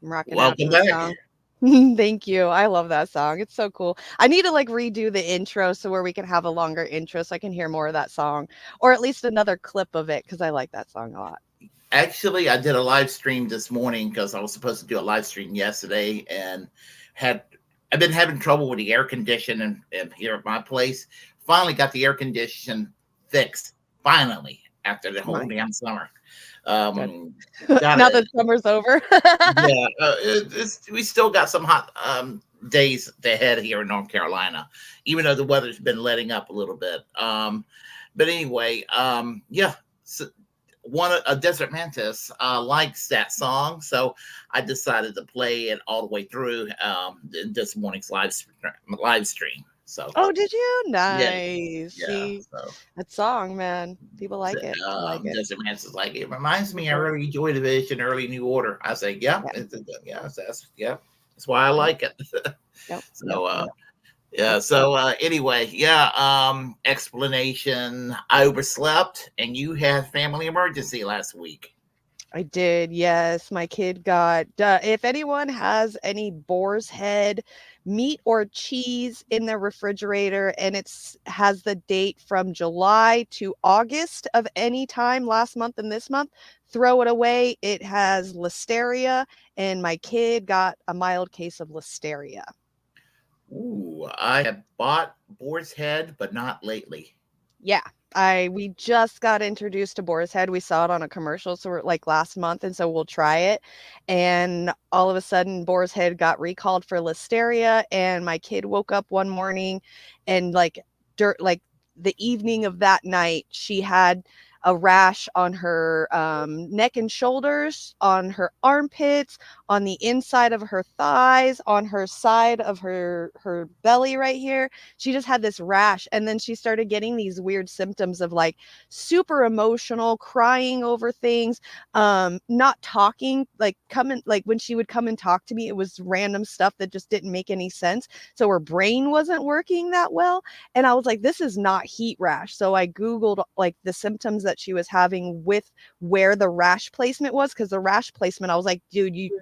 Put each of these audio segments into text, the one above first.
I'm rocking out to Welcome the back. song. Thank you. I love that song. It's so cool. I need to like redo the intro so where we can have a longer intro so I can hear more of that song or at least another clip of it because I like that song a lot. Actually, I did a live stream this morning because I was supposed to do a live stream yesterday and had I've been having trouble with the air conditioning and here at my place. Finally got the air condition fixed. Finally, after the whole My damn summer. God. Um, got Now it. that summer's over. Yeah, we still got some hot days ahead here in North Carolina, even though the weather's been letting up a little bit. But anyway, yeah. So one a Desert Mantis likes that song, so I decided to play it all the way through in this morning's live stream. So Oh, did you? yeah, Nice. yeah. See, So that song, man. People like it. I like it. Desert Mantis is like it reminds me of early Joy Division, early New Order. I say, yeah, Yeah. yeah. That's why I Yep. like it. Yep. Yep. So Yep. yeah, Yep. so anyway, yeah, explanation. I overslept and you had family emergency last week. I did, yes. My kid got if anyone has any boar's head meat or cheese in their refrigerator and it's has the date from July to August of any time last month and this month, throw it away. It has listeria, and my kid got a mild case of listeria. Ooh, I have bought Boar's Head, but not lately. Yeah. We just got introduced to Boar's Head. We saw it on a commercial, so we're like last month, and so we'll try it. And all of a sudden, Boar's Head got recalled for listeria, and my kid woke up one morning, and like the evening of that night, she had a rash on her neck and shoulders, on her armpits, on the inside of her thighs, on her side of her belly right here. She just had this rash, and then she started getting these weird symptoms of like super emotional, crying over things, not talking, like coming like when she would come and talk to me, it was random stuff that just didn't make any sense. So her brain wasn't working that well, and I was like, this is not heat rash. So I googled like the symptoms that she was having with where the rash placement was, because the rash placement, I was like, dude, you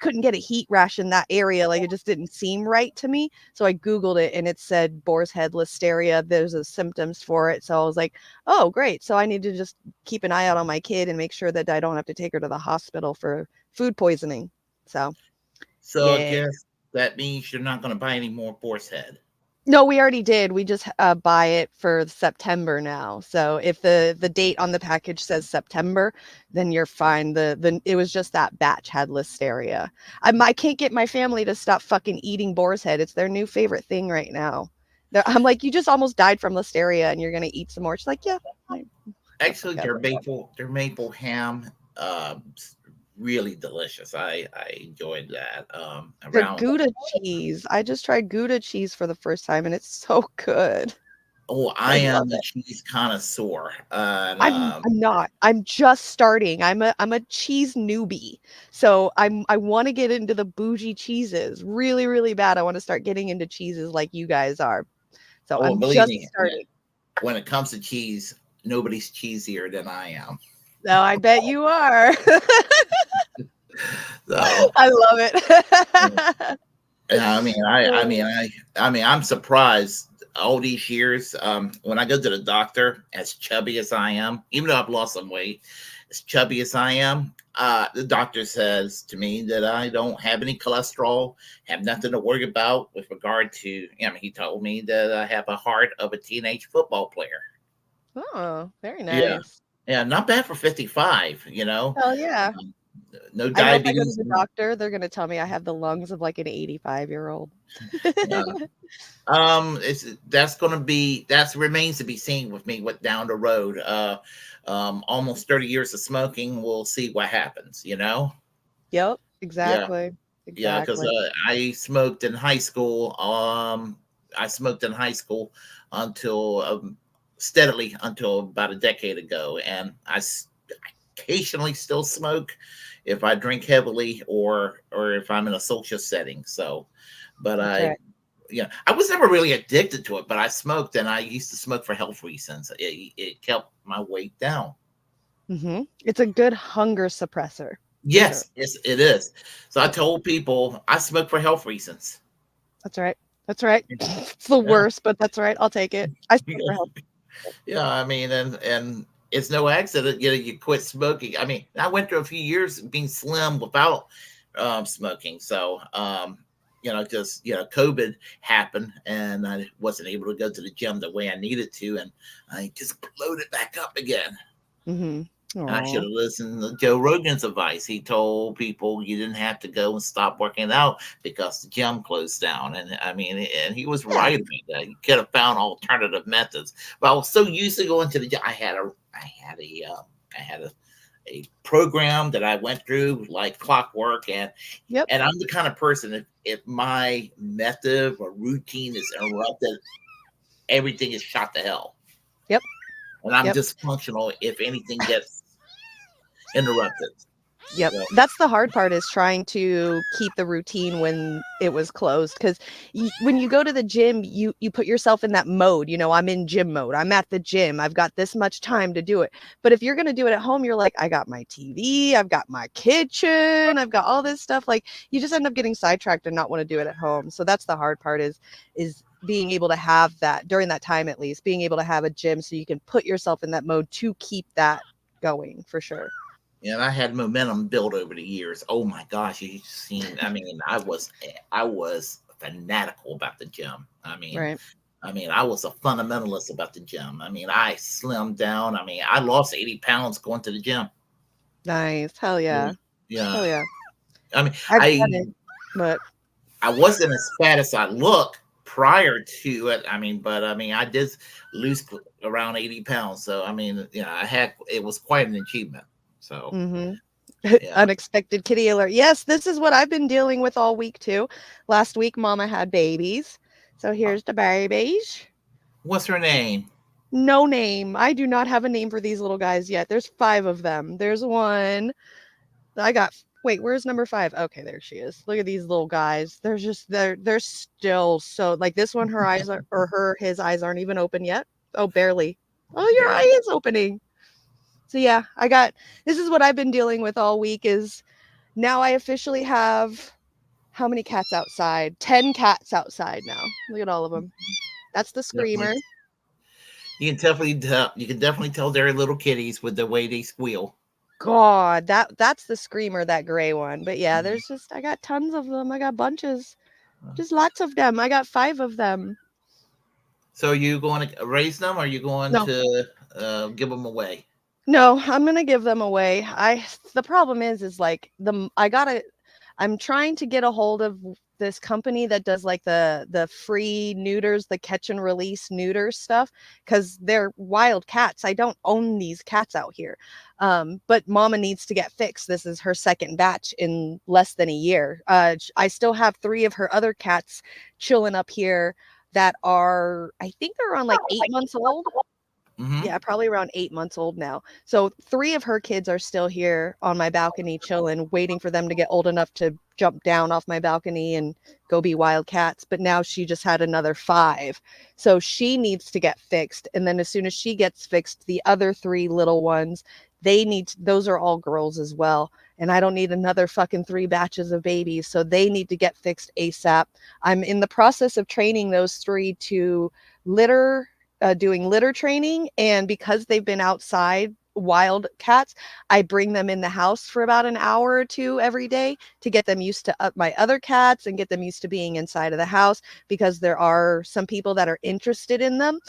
couldn't get a heat rash in that area. Like it just didn't seem right to me. So I Googled it and it said boar's head listeria. There's a symptoms for it. So I was like, oh, great. So I need to just keep an eye out on my kid and make sure that I don't have to take her to the hospital for food poisoning. So So I yeah. guess that means you're not going to buy any more Boar's Head. No, we already did. We just buy it for September now. So if the date on the package says September, then you're fine. The it was just that batch had listeria. I can't get my family to stop fucking eating boar's head. It's their new favorite thing right now. I'm like, you just almost died from listeria, and you're gonna eat some more. She's like, yeah, the Actually, fuck out of it. their maple ham, really delicious. I enjoyed that. Their Around Gouda cheese. I just tried Gouda cheese for the first time, and it's so good. oh, I I love am the it. cheese connoisseur, and I'm not. I'm just starting. I'm a cheese newbie. So I want to get into the bougie cheeses really, really bad. I want to start getting into cheeses like you guys are. So oh, I'm believe just me, starting. when it comes to cheese, nobody's cheesier than I am. So I bet you are. So I love it. I mean, I'm surprised all these years. When I go to the doctor, as chubby as I am, even though I've lost some weight, as chubby as I am, the doctor says to me that I don't have any cholesterol, have nothing to worry about with regard to. I mean, he told me that I have a heart of a teenage football player. Oh, very Yeah, nice. yeah, not bad for 55. You know, Hell yeah. no I know if I go to diabetes. the doctor, they're gonna tell me I have the lungs of like an 85-year-old. Yeah. It's that's gonna be that's remains to be seen with me what down the road. Almost 30 years of smoking. We'll see what happens. Yep, Yeah, exactly, yeah. Because exactly. I smoked in high school. I smoked in high school until steadily until about a decade ago, and occasionally still smoke if I drink heavily or if I'm in a social setting. So, but That's right. I was never really addicted to it, but I smoked and I used to smoke for health reasons. It kept my weight down. It's a good hunger suppressor for sure. Yes, it is. So I told people I smoke for health reasons. That's right. That's right. It's the Yeah. worst, but that's right. I'll take it. I smoke for health. Yeah, I mean, and it's no accident. You quit smoking. I mean, I went through a few years being slim without smoking. So, just COVID happened, and I wasn't able to go to the gym the way I needed to, and I just bloated back up again. Mhm. And I should Aw. have listened to Joe Rogan's advice. He told people you didn't have to go and stop working out because the gym closed down. And I mean, and he was Yeah. right about that. You could have found alternative methods. But I was so used to going to the gym. I had a program that I went through like clockwork, and Yep. I'm the kind of person if my method or routine is interrupted, everything is shot to hell. Yep. And I'm Yep. dysfunctional if anything gets interrupted. Yep. So That's the hard part is trying to keep the routine when it was closed. Because when you go to the gym, you put yourself in that mode, I'm in gym mode. I'm at the gym. I've got this much time to do it. But if you're gonna do it at home, you're like, "I got my TV, I've got my kitchen, I've got all this stuff." Like, you just end up getting sidetracked and not wanna do it at home. So that's the hard part is being able to have that during that time at least, being able to have a gym so you can put yourself in that mode to keep that going for sure. and I had momentum built over the years. Oh my gosh, you seen? I mean, I was fanatical about the gym. Right. I was a fundamentalist about the gym. I mean, I slimmed down. I mean, I lost 80 pounds going to the gym. Nice. Hell Yeah, yeah. yeah. Hell yeah. I mean, I've done it, but I wasn't as fat as I look prior to it. But I did lose around 80 pounds. So I had it was quite an achievement. So mhm. yeah. Unexpected kitty alert. Yes, this is what I've been dealing with all week too. Last week, mama had babies. So here's the babies. What's her name? No name. I do not have a name for these little guys yet. There's 5 of them. There's one. I got wait, where's number 5? Okay, there she is. Look at these little guys. They're still so like this one her eyes are or her his eyes aren't even open yet. Oh, barely. Oh, your Barely. eye is opening. So yeah, this is what I've been dealing with all week is now I officially have how many cats outside? 10 cats outside now. Look at all of them. That's the Definitely. screamer. You can definitely tell they're little kitties with the way they squeal. God, that's the screamer, that gray one. But yeah, Mhm. there's just I got tons of them. I got bunches. Just lots of them. I got 5 of them. So are you going to raise them or are you going No. to give them away? No, I'm gonna give them away. The problem is like I'm trying to get a hold of this company that does like the free neuters, the catch and release neuter stuff, because they're wild cats. I don't own these cats out here. But mama needs to get fixed. This is her second batch in less than a year. I still have 3 of her other cats chilling up here that are I think they're around like 8 months old. Hmm. Yeah, probably around 8 months old now. So 3 of her kids are still here on my balcony chilling, waiting for them to get old enough to jump down off my balcony and go be wild cats. But now she just had another 5. So she needs to get fixed. And then as soon as she gets fixed, the other 3 little ones, those are all girls as well. And I don't need another fucking 3 batches of babies. So they need to get fixed ASAP. I'm in the process of training those 3 to litter doing litter training, and because they've been outside wild cats, I bring them in the house for about an hour or two every day to get them used to my other cats and get them used to being inside of the house, because there are some people that are interested in them.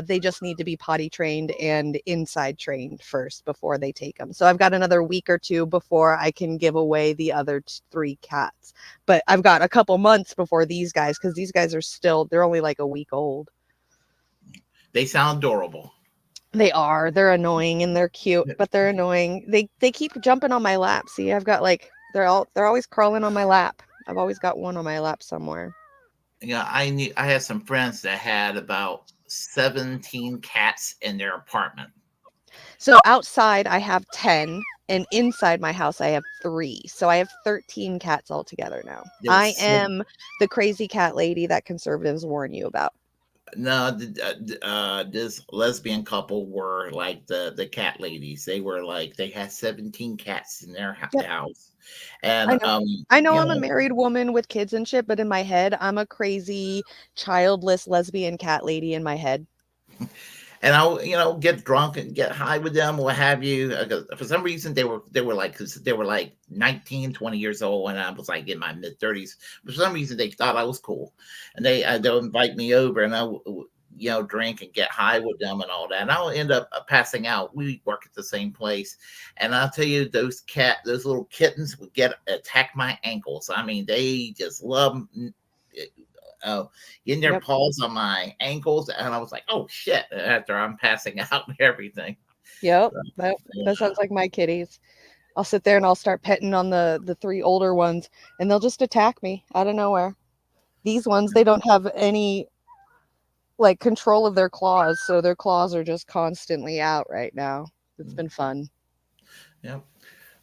They just need to be potty trained and inside trained first before they take them. So I've got another week or two before I can give away the other 3 cats. But I've got a couple months before these guys, because these guys are they're only like a week old. They sound adorable. They're annoying and they're cute, but they're annoying. They keep jumping on my lap. See, I've got like they're always crawling on my lap. I've always got one on my lap somewhere. Yeah, I had some friends that had about 17 cats in their apartment. So outside I have 10 and inside my house I have 3. So I have 13 cats altogether now. There I was am the crazy cat lady that conservatives warn you about. no, this lesbian couple were like the cat ladies. They were like they had 17 cats in their Yep, house, and I know. I know you I'm a know, married woman with kids and shit, but in my head, I'm a crazy, childless lesbian cat lady in my head. and I'll get drunk and get high with them, what have you. 'Cause for some reason they were like 'cause they were like 19, 20 years old, and I was like in my mid 30s. For some reason they thought I was cool, and they'll invite me over, and drink and get high with them and all that. And I'll end up passing out. We work at the same place, and I'll tell you, those little kittens would attack my ankles. I mean, they just love getting their Yep. paws on my ankles, and I was like, "Oh shit!" After I'm passing out and everything. Yep. So, That sounds like my kitties. I'll sit there and I'll start petting on the 3 older ones, and they'll just attack me out of nowhere. These ones, they don't have any like control of their claws, so their claws are just constantly out right now. It's been fun. yeah.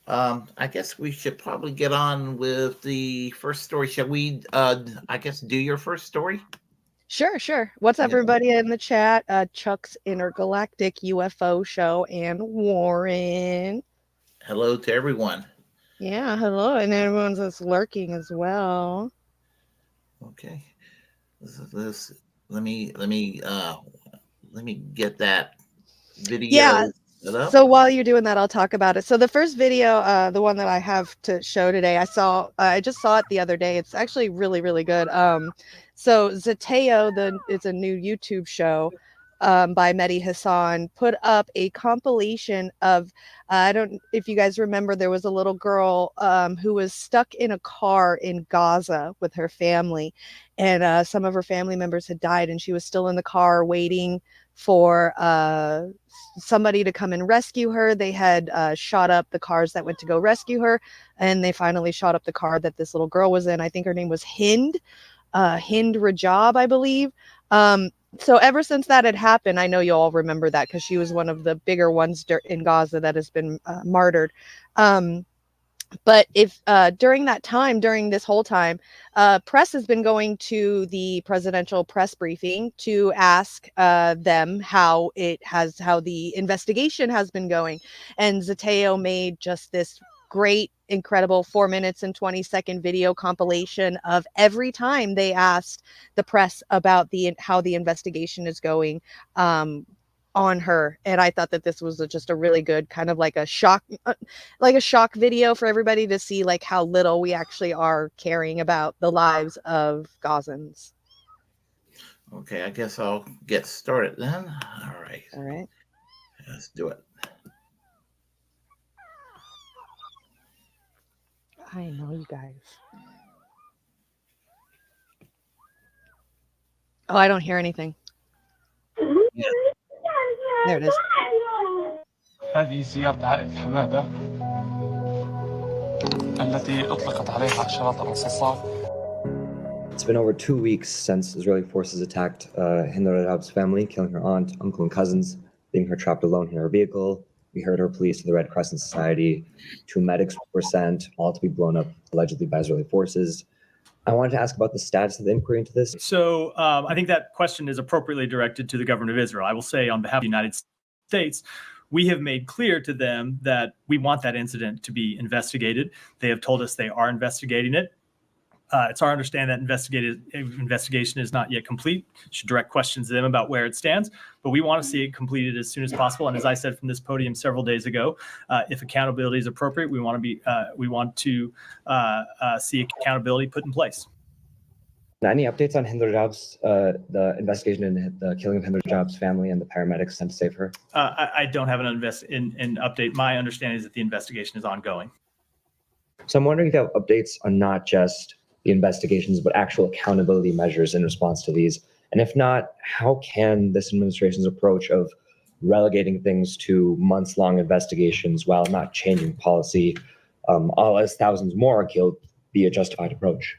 I guess we should probably get on with the first story. Shall we? I guess do your first story. Sure, sure. What's Yeah. everybody in the chat? Chuck's Intergalactic UFO Show and Warren. Hello to everyone. Yeah, hello, and everyone's just lurking as well. Okay. This let me get that Yeah. video set up. So while you're doing that, I'll talk about it. So the first video, the one that I have to show today, I just saw it the other day. It's actually really, really good. So Zateo, it's a new YouTube show, by Mehdi Hassan, put up a compilation of, I don't, if you guys remember, there was a little girl, who was stuck in a car in Gaza with her family, and some of her family members had died, and she was still in the car waiting for somebody to come and rescue her. They had shot up the cars that went to go rescue her, and they finally shot up the car that this little girl was in. I think her name was Hind Rajab, I believe. So ever since that had happened, I know you all remember that because she was one of the bigger ones in Gaza that has been martyred. But if during this whole time, press has been going to the presidential press briefing to ask them how the investigation has been going. And Zateo made just this great, incredible 4 minutes and 20-second video compilation of every time they asked the press about how the investigation is going. On her, and I thought that this was just a really good kind of like a shock video for everybody to see like how little we actually are caring about the lives of Gazans. Okay, I guess I'll get started then. All right. All right. Let's do it. I know you guys. Oh, I don't hear anything. Yeah. There it is. هذه زيارة عائلة حمادة التي أطلقت عليها عشرات الرصاصات. It's been over 2 weeks since Israeli forces attacked Hind Rajab's family, killing her aunt, uncle, and cousins, leaving her trapped alone in her vehicle. We heard her pleas to the Red Crescent Society. 2 medics were sent, all to be blown up allegedly by Israeli forces. I wanted to ask about the status of the inquiry into this. So I think that question is appropriately directed to the government of Israel. I will say on behalf of the United States, we have made clear to them that we want that incident to be investigated. They have told us they are investigating it. It's our understanding that investigation is not yet complete. Should direct questions to them about where it stands, but we want to see it completed as soon as possible. And as I said from this podium several days ago, if accountability is appropriate, we want to see accountability put in place. Any updates on Hind Rajab's, the investigation in the killing of Hind Rajab's family and the paramedics sent to save her? I don't have an update. My understanding is that the investigation is ongoing. So I'm wondering if you have updates on not just the investigations, but actual accountability measures in response to these. And if not, how can this administration's approach of relegating things to months-long investigations while not changing policy, all as thousands more are killed, be a justified approach?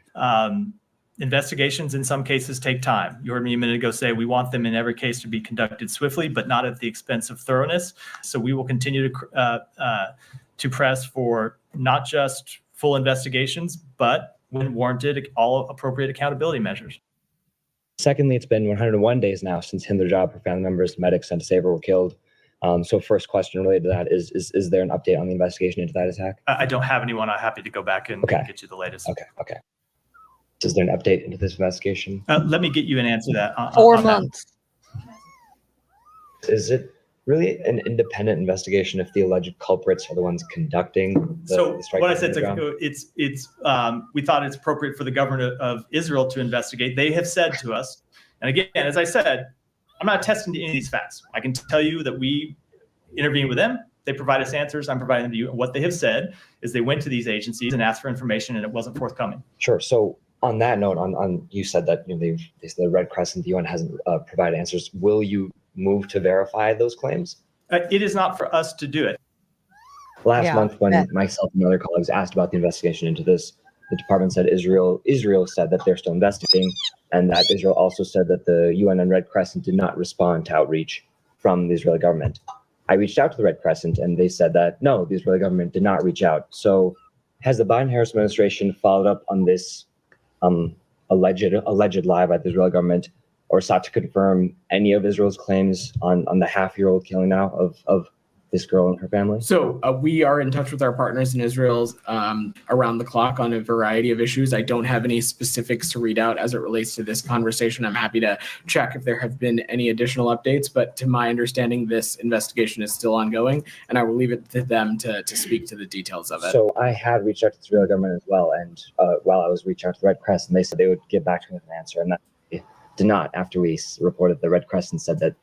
Investigations in some cases take time. You heard me a minute ago say we want them in every case to be conducted swiftly, but not at the expense of thoroughness. So we will continue to press for not just full investigations, but when warranted, all appropriate accountability measures. Secondly, it's been 101 days now since Hind Rajab, her family members, medics sent to save her were killed. So first question related to that is there an update on the investigation into that attack? I don't have anyone. I'm happy to go back and get you the latest. Okay. Is there an update into this investigation? Let me get you an answer to that. 4 months. Is it really an independent investigation if the alleged culprits are the ones conducting the strike? What I said, we thought it's appropriate for the government of Israel to investigate. They have said to us, and again, as I said, I'm not attesting to any of these facts. I can tell you that we intervened with them. They provide us answers. I'm providing them to you. And what they have said is they went to these agencies and asked for information, and it wasn't forthcoming. Sure. So on that note, on you said that the Red Crescent, the UN hasn't provided answers. Will you move to verify those claims? It is not for us to do it. Last month, when myself and other colleagues asked about the investigation into this, the department said Israel said that they're still investigating, and that Israel also said that the UN and Red Crescent did not respond to outreach from the Israeli government. I reached out to the Red Crescent, and they said that no, the Israeli government did not reach out. So has the Biden-Harris administration followed up on this alleged lie by the Israeli government, or sought to confirm any of Israel's claims on the half-year-old killing now of this girl and her family? So we are in touch with our partners in Israel around the clock on a variety of issues. I don't have any specifics to read out as it relates to this conversation. I'm happy to check if there have been any additional updates, but to my understanding, this investigation is still ongoing, and I will leave it to them to speak to the details of it. So I had reached out to the Israeli government as well, and while I was reaching out to the Red Crescent, they said they would get back to me with an answer, and that they did not after we reported the Red Crescent said that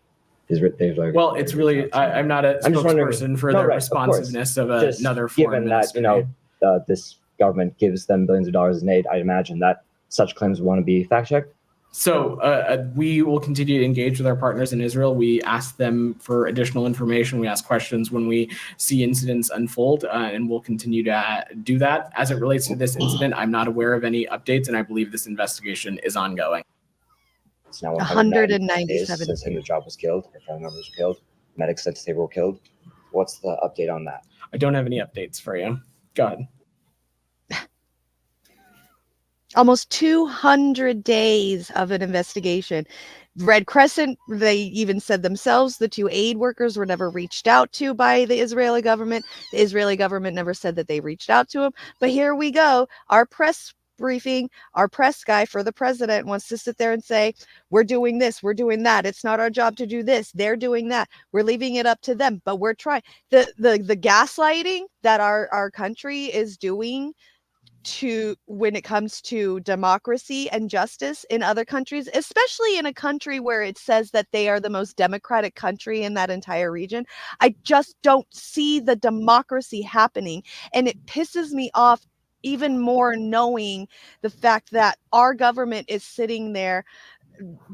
well, it's really, I'm not a spokesperson for the responsiveness of another foreign ministry. Given that, this government gives them billions of dollars in aid, I imagine that such claims want to be fact-checked. So we will continue to engage with our partners in Israel. We ask them for additional information. We ask questions when we see incidents unfold, and we'll continue to do that. As it relates to this incident, I'm not aware of any updates, and I believe this investigation is ongoing. It's now 197 days since Hind Rajab was killed, her family members were killed, medics said to say were killed. What's the update on that? I don't have any updates for you. Go ahead. Almost 200 days of an investigation. Red Crescent, they even said themselves, the 2 aid workers were never reached out to by the Israeli government. The Israeli government never said that they reached out to them. But here we go. Our press briefing, our press guy for the president wants to sit there and say, we're doing this, we're doing that. It's not our job to do this. They're doing that. We're leaving it up to them, but we're trying. The gaslighting that our country is doing to when it comes to democracy and justice in other countries, especially in a country where it says that they are the most democratic country in that entire region. I just don't see the democracy happening, and it pisses me off even more knowing the fact that our government is sitting there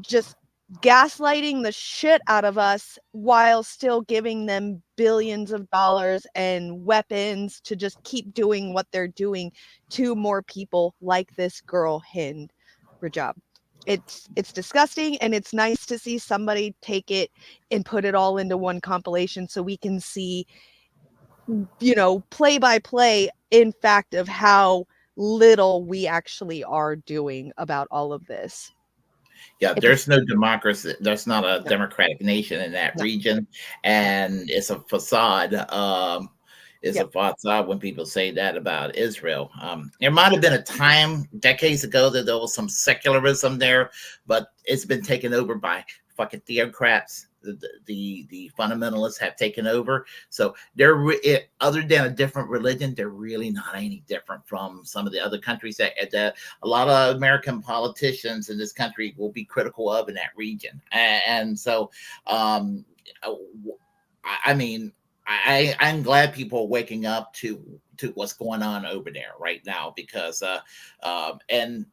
just gaslighting the shit out of us while still giving them billions of dollars and weapons to just keep doing what they're doing to more people like this girl Hind Rajab. It's disgusting, and it's nice to see somebody take it and put it all into one compilation so we can see, play by play, in fact, of how little we actually are doing about all of this. Yeah, there's no democracy. There's not a democratic nation in that region, and it's a facade. is a Yep. facade when people say that about Israel. There might have been a time decades ago that there was some secularism there, but it's been taken over by fucking theocrats. The fundamentalists have taken over, so other than a different religion, they're really not any different from some of the other countries that a lot of American politicians in this country will be critical of in that region. And so, I mean, I'm glad people are waking up to what's going on over there right now, because and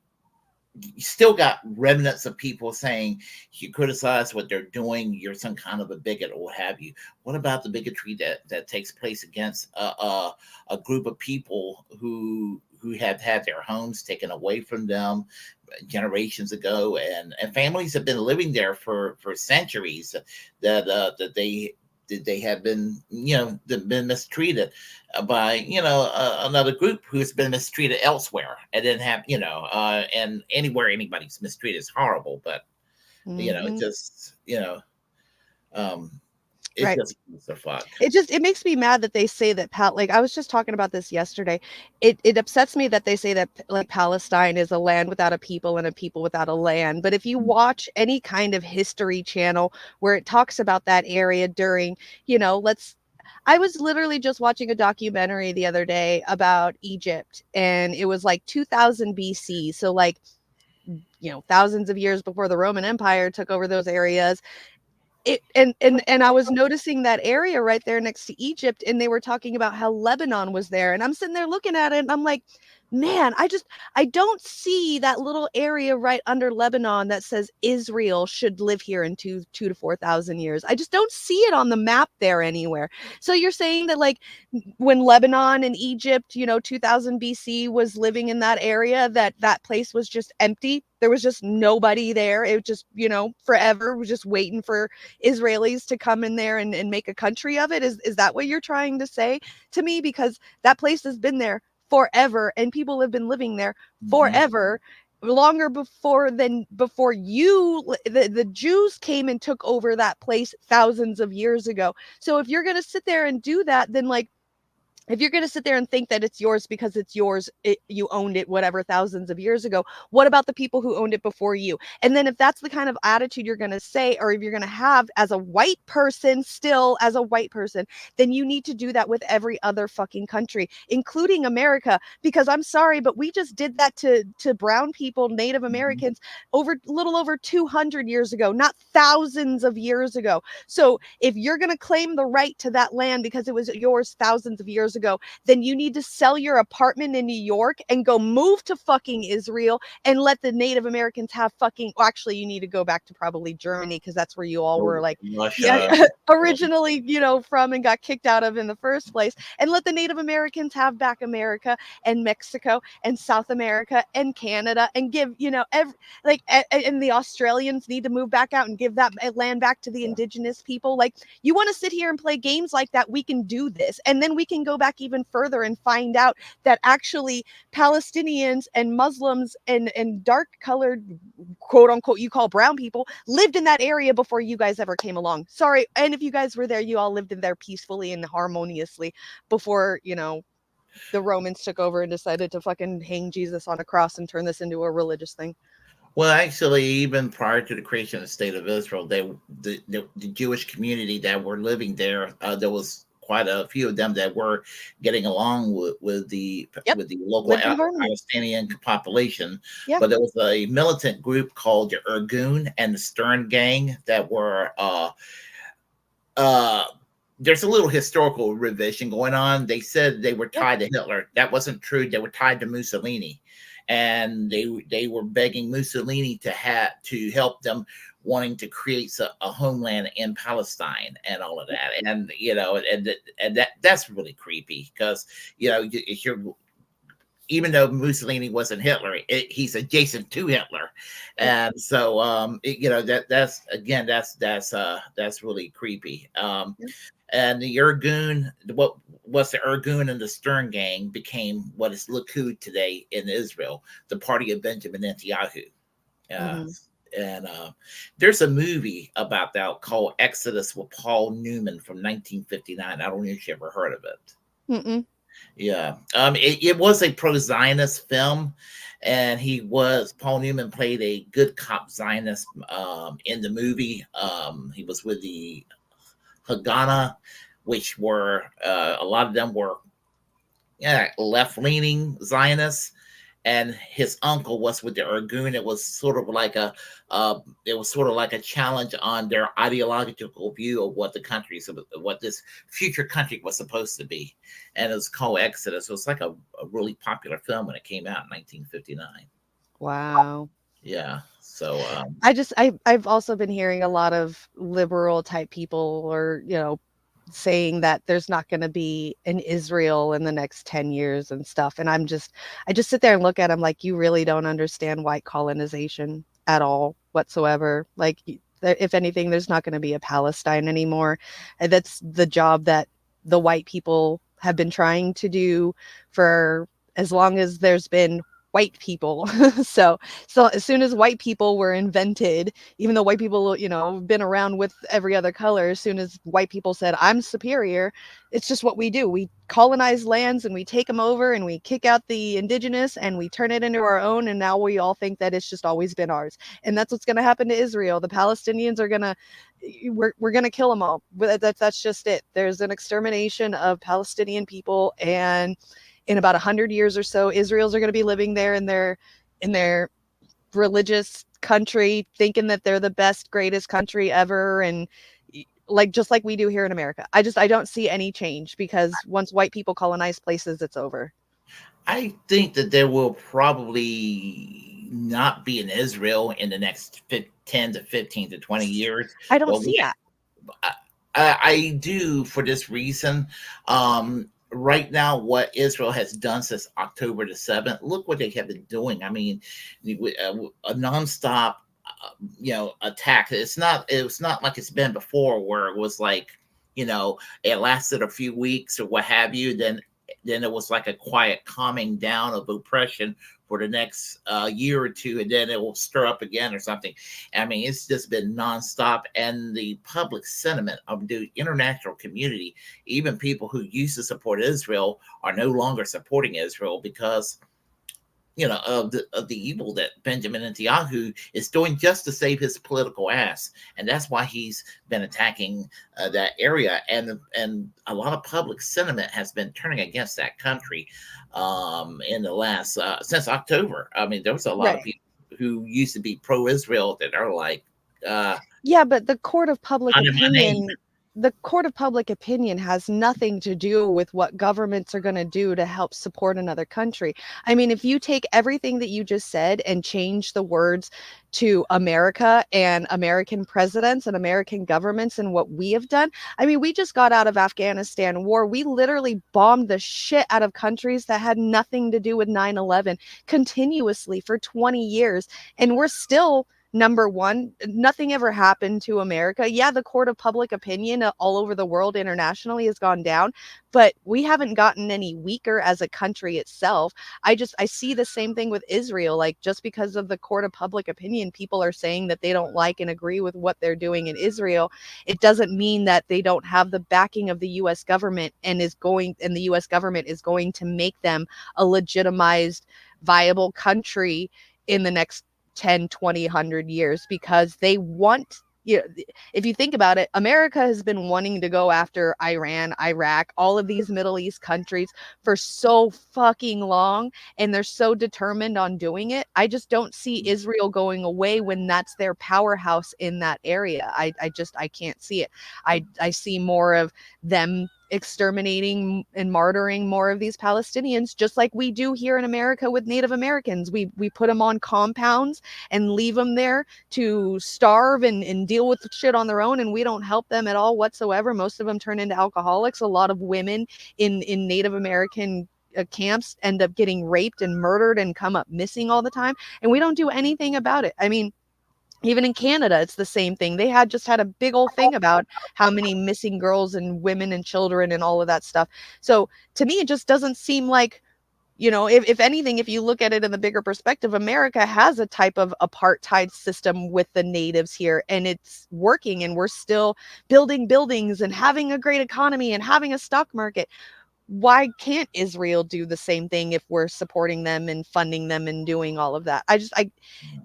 you still got remnants of people saying you criticize what they're doing, you're some kind of a bigot or what have you. What about the bigotry that takes place against a group of people who have had their homes taken away from them generations ago, and families have been living there for centuries, that they have been, been mistreated by, another group who's been mistreated elsewhere, and didn't have, and anywhere anybody's mistreated is horrible, but it Mhm. just, um, it Right. just gives a fuck. It makes me mad that they say that like I was just talking about this yesterday. It upsets me that they say that like Palestine is a land without a people and a people without a land. But if you watch any kind of history channel where it talks about that area during, I was literally just watching a documentary the other day about Egypt, and it was like 2000 BC. So like, thousands of years before the Roman Empire took over those areas. And I was noticing that area right there next to Egypt, and they were talking about how Lebanon was there, and I'm sitting there looking at it, and I'm like, man, I don't see that little area right under Lebanon that says Israel should live here in 2 to 4,000 years. I just don't see it on the map there anywhere. So you're saying that like when Lebanon and Egypt, 2000 BC was living in that area, that place was just empty. There was just nobody there. It was just, forever was just waiting for Israelis to come in there and make a country of it. Is that what you're trying to say to me? Because that place has been there forever, and people have been living there Mhm. forever, longer before the Jews came and took over that place thousands of years ago. So if you're going to sit there and do that, then like, if you're going to sit there and think that it's yours because it's yours, you owned it whatever thousands of years ago, what about the people who owned it before you? And then if that's the kind of attitude you're going to say, or if you're going to have as a white person, still as a white person, then you need to do that with every other fucking country, including America, because I'm sorry, but we just did that to brown people, Native Mhm. Americans, over little over 200 years ago, not thousands of years ago. So if you're going to claim the right to that land because it was yours thousands of years ago, then you need to sell your apartment in New York and go move to fucking Israel and let the Native Americans have fucking, well, actually, you need to go back to probably Germany because that's where you all were like, yeah, Russia. originally, from and got kicked out of in the first place, and let the Native Americans have back America and Mexico and South America and Canada and give, and the Australians need to move back out and give that land back to the indigenous people. Like, you want to sit here and play games like that, we can do this. And then we can go back even further and find out that actually Palestinians and Muslims and dark colored, quote unquote, you call brown people, lived in that area before you guys ever came along. Sorry. And if you guys were there, you all lived in there peacefully and harmoniously before, the Romans took over and decided to fucking hang Jesus on a cross and turn this into a religious thing. Well, actually, even prior to the creation of the state of Israel, the Jewish community that were living there, there was quite a few of them that were getting along with the Yep. local Lived in harmony. Palestinian population. Yeah. But there was a militant group called the Irgun and the Stern Gang that were uh, there's a little historical revision going on. They said they were tied to Hitler. That wasn't true. They were tied to Mussolini, and they were begging Mussolini to help them, wanting to create a homeland in Palestine and all of that. And that's really creepy because if you're, even though Mussolini wasn't Hitler, he's adjacent to Hitler, and so that's really creepy. And the Irgun, what was the Irgun and the Stern Gang became what is Likud today in Israel, the party of Benjamin Netanyahu. Uh, and there's a movie about that called Exodus with Paul Newman from 1959. I don't know if you ever heard of it. Mm-mm. Yeah. It was a pro-Zionist film, and Paul Newman played a good cop Zionist in the movie. He was with the Haganah, which were a lot of them were, yeah, left-leaning Zionists, and his uncle was with the Irgun. It was sort of like a challenge on their ideological view of what what this future country was supposed to be, and it was called Exodus. So it's like a really popular film when it came out in 1959. Wow. Yeah. So I've also been hearing a lot of liberal type people, or saying that there's not going to be an Israel in the next 10 years and stuff, and I just sit there and look at them like, you really don't understand white colonization at all whatsoever. Like, if anything, there's not going to be a Palestine anymore. And that's the job that the white people have been trying to do for as long as there's been white people. so as soon as white people were invented, even though white people, have been around with every other color, as soon as white people said, I'm superior, it's just what we do. We colonize lands and we take them over and we kick out the indigenous and we turn it into our own. And now we all think that it's just always been ours. And that's what's going to happen to Israel. The Palestinians are going to, we're going to kill them all. That's just it. There's an extermination of Palestinian people, and in about 100 years or so, Israel's are going to be living there in their religious country, thinking that they're the best, greatest country ever, and just like we do here in America. I don't see any change, because once white people colonize places, it's over. I think that there will probably not be an Israel in the next 10 to 15 to 20 years. I don't see that. I do, for this reason. Right now, what Israel has done since October the 7th, look what they have been doing. I mean, a nonstop, attack. It was not like it's been before, where it was like, it lasted a few weeks or what have you. Then it was like a quiet calming down of oppression for the next year or two, and then it will stir up again or something. I mean, it's just been nonstop, and the public sentiment of the international community, even people who used to support Israel, are no longer supporting Israel because of the evil that Benjamin Netanyahu is doing just to save his political ass, and that's why he's been attacking that area. And a lot of public sentiment has been turning against that country in the last since October. I mean, there was a lot of people who used to be pro-Israel that are like, yeah, but the court of public under my name. opinion. The court of public opinion has nothing to do with what governments are going to do to help support another country. I mean, if you take everything that you just said and change the words to America and American presidents and American governments and what we have done, I mean, we just got out of Afghanistan war. We literally bombed the shit out of countries that had nothing to do with 9/11 continuously for 20 years. And we're still number one. Nothing ever happened to America. Yeah, the court of public opinion all over the world internationally has gone down, but we haven't gotten any weaker as a country itself. I see the same thing with Israel. Like, just because of the court of public opinion, people are saying that they don't like and agree with what they're doing in Israel. It doesn't mean that they don't have the backing of the US government, and the US government is going to make them a legitimized, viable country in the next 10, 20, 100 years, because they want, if you think about it, America has been wanting to go after Iran, Iraq, all of these Middle East countries for so fucking long, and they're so determined on doing it. I just don't see Israel going away when that's their powerhouse in that area. I can't see it. I see more of them exterminating and martyring more of these Palestinians, just like we do here in America with Native Americans. We put them on compounds and leave them there to starve and deal with shit on their own, and we don't help them at all whatsoever. Most of them turn into alcoholics. A lot of women in Native American camps end up getting raped and murdered and come up missing all the time, and we don't do anything about it. I mean, even in Canada, it's the same thing. They had a big old thing about how many missing girls and women and children and all of that stuff. So to me, it just doesn't seem like, if anything, if you look at it in the bigger perspective, America has a type of apartheid system with the natives here, and it's working, and we're still building buildings and having a great economy and having a stock market. why can't Israel do the same thing if we're supporting them and funding them and doing all of that?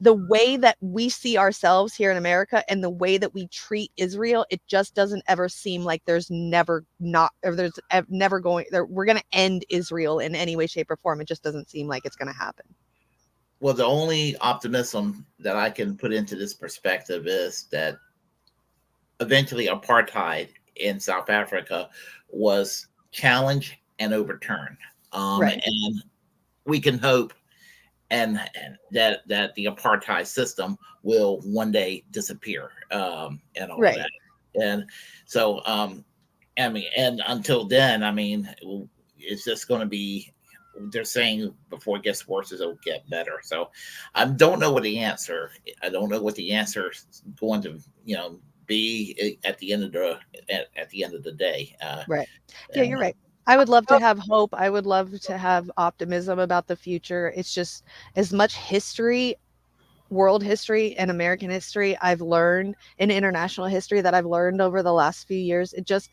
The way that we see ourselves here in America and the way that we treat Israel, it just doesn't ever seem like there's never not, or there's never going there. We're going to end Israel in any way, shape, or form. It just doesn't seem like it's going to happen. Well, the only optimism that I can put into this perspective is that eventually apartheid in South Africa was challenged and overturned. Right. And we can hope and that the apartheid system will one day disappear, and all Right. that. And so, I mean, and until then, I mean, it's just going to be, they're saying before it gets worse, it'll get better. So I don't know what the answer, I don't know what the answer is going to, be at the end of the day. Right. Yeah, you're right. I would love to have hope. I would love to have optimism about the future. It's just as much history, world history and American history I've learned, in international history that I've learned over the last few years. It just,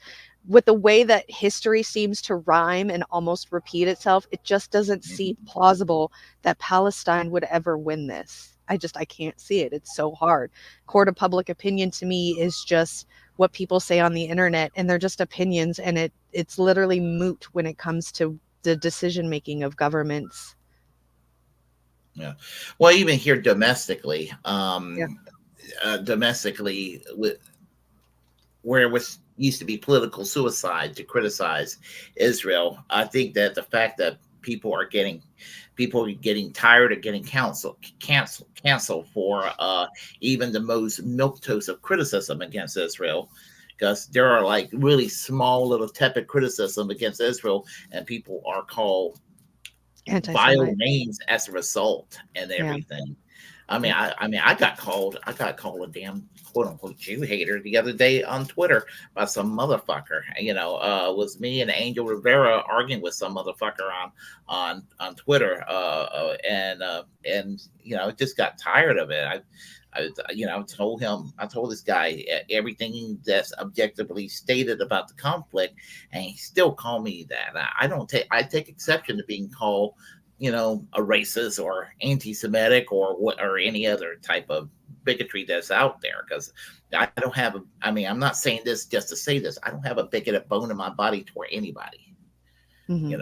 with the way that history seems to rhyme and almost repeat itself, it just doesn't seem plausible that Palestine would ever win this. I can't see it. It's so hard. Court of public opinion to me is just what people say on the internet, and they're just opinions, and it's literally moot when it comes to the decision making of governments. Yeah. Well, even here domestically, domestically, where it was used to be political suicide to criticize Israel, I think that the fact that people are getting tired of getting canceled for even the most milquetoast of criticism against Israel, because there are like really small little tepid criticism against Israel, and people are called vile names as a result and everything. I mean, I got called a damn quote unquote Jew hater the other day on Twitter by some motherfucker. Was me and Angel Rivera arguing with some motherfucker on Twitter, and just got tired of it. I told this guy everything that's objectively stated about the conflict, and he still called me that. I take exception to being called, a racist or anti-Semitic or any other type of bigotry that's out there, because I don't have I'm not saying this just to say this. I don't have a bigoted bone in my body toward anybody, Mm-hmm.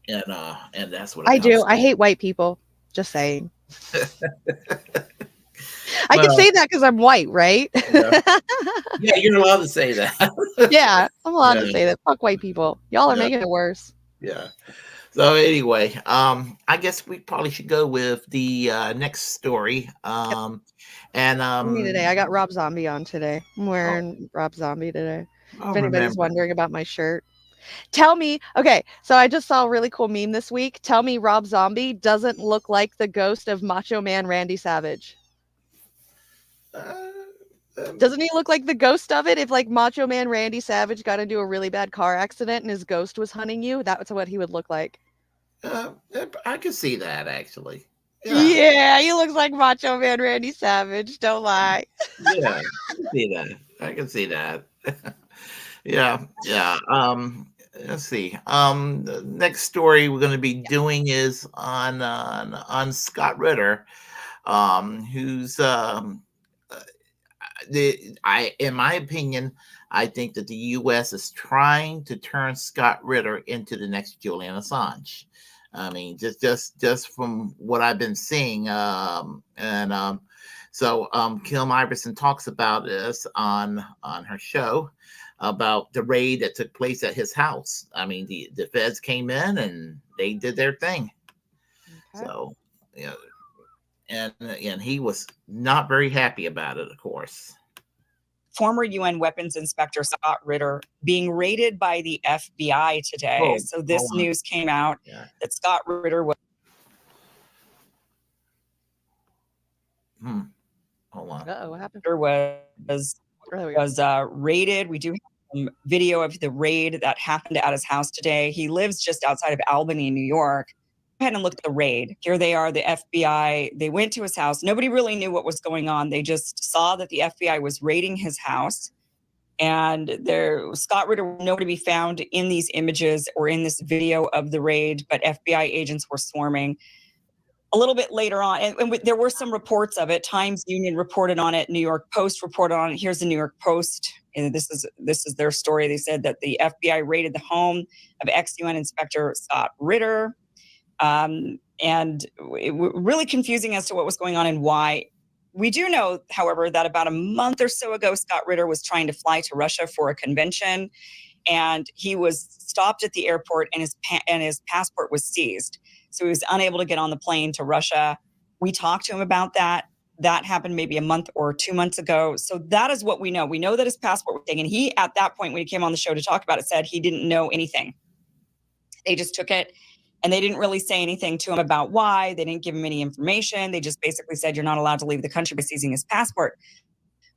And that's what I do. I hate white people. Just saying. I can say that because I'm white, right? Yeah, you're allowed to say that. Yeah, I'm allowed to say that. Fuck white people. Y'all are making it worse. Yeah. So anyway, I guess we probably should go with the next story. And me today, I got Rob Zombie on today. I'm wearing Rob Zombie today. If anybody's wondering about my shirt. Tell me, okay, so I just saw a really cool meme this week. Tell me Rob Zombie doesn't look like the ghost of Macho Man Randy Savage. Doesn't he look like the ghost of it? If like Macho Man Randy Savage got into a really bad car accident and his ghost was hunting you, that's what he would look like. I can see that, actually. Yeah, he looks like Macho Man Randy Savage. Don't lie. Yeah, I can see that. I can see that. Yeah. Let's see. The next story we're going to be doing is on Scott Ritter, who's in my opinion, I think that the U.S. is trying to turn Scott Ritter into the next Julian Assange. I mean, just from what I've been seeing, so Kim Iverson talks about this on her show about the raid that took place at his house. I mean, the feds came in and they did their thing. Okay. So, and he was not very happy about it, of course. Former UN weapons inspector Scott Ritter being raided by the FBI today. So this news came out that Scott Ritter was. Hold on. What happened? Was raided. We do have some video of the raid that happened at his house today. He lives just outside of Albany, New York. Go ahead and look at the raid. Here they are, the FBI. They went to his house. Nobody really knew what was going on. They just saw that the FBI was raiding his house. And Scott Ritter was nowhere to be found in these images or in this video of the raid, but FBI agents were swarming. A little bit later on, and there were some reports of it. Times Union reported on it. New York Post reported on it. Here's the New York Post. And this is their story. They said that the FBI raided the home of ex-UN Inspector Scott Ritter. And really confusing as to what was going on and why. We do know, however, that about a month or so ago, Scott Ritter was trying to fly to Russia for a convention, and he was stopped at the airport, and his passport was seized. So he was unable to get on the plane to Russia. We talked to him about that. That happened maybe a month or 2 months ago. So that is what we know. We know that his passport was taken. He, at that point, when he came on the show to talk about it, said he didn't know anything. They just took it. And they didn't really say anything to him about why. They didn't give him any information. They just basically said, you're not allowed to leave the country by seizing his passport,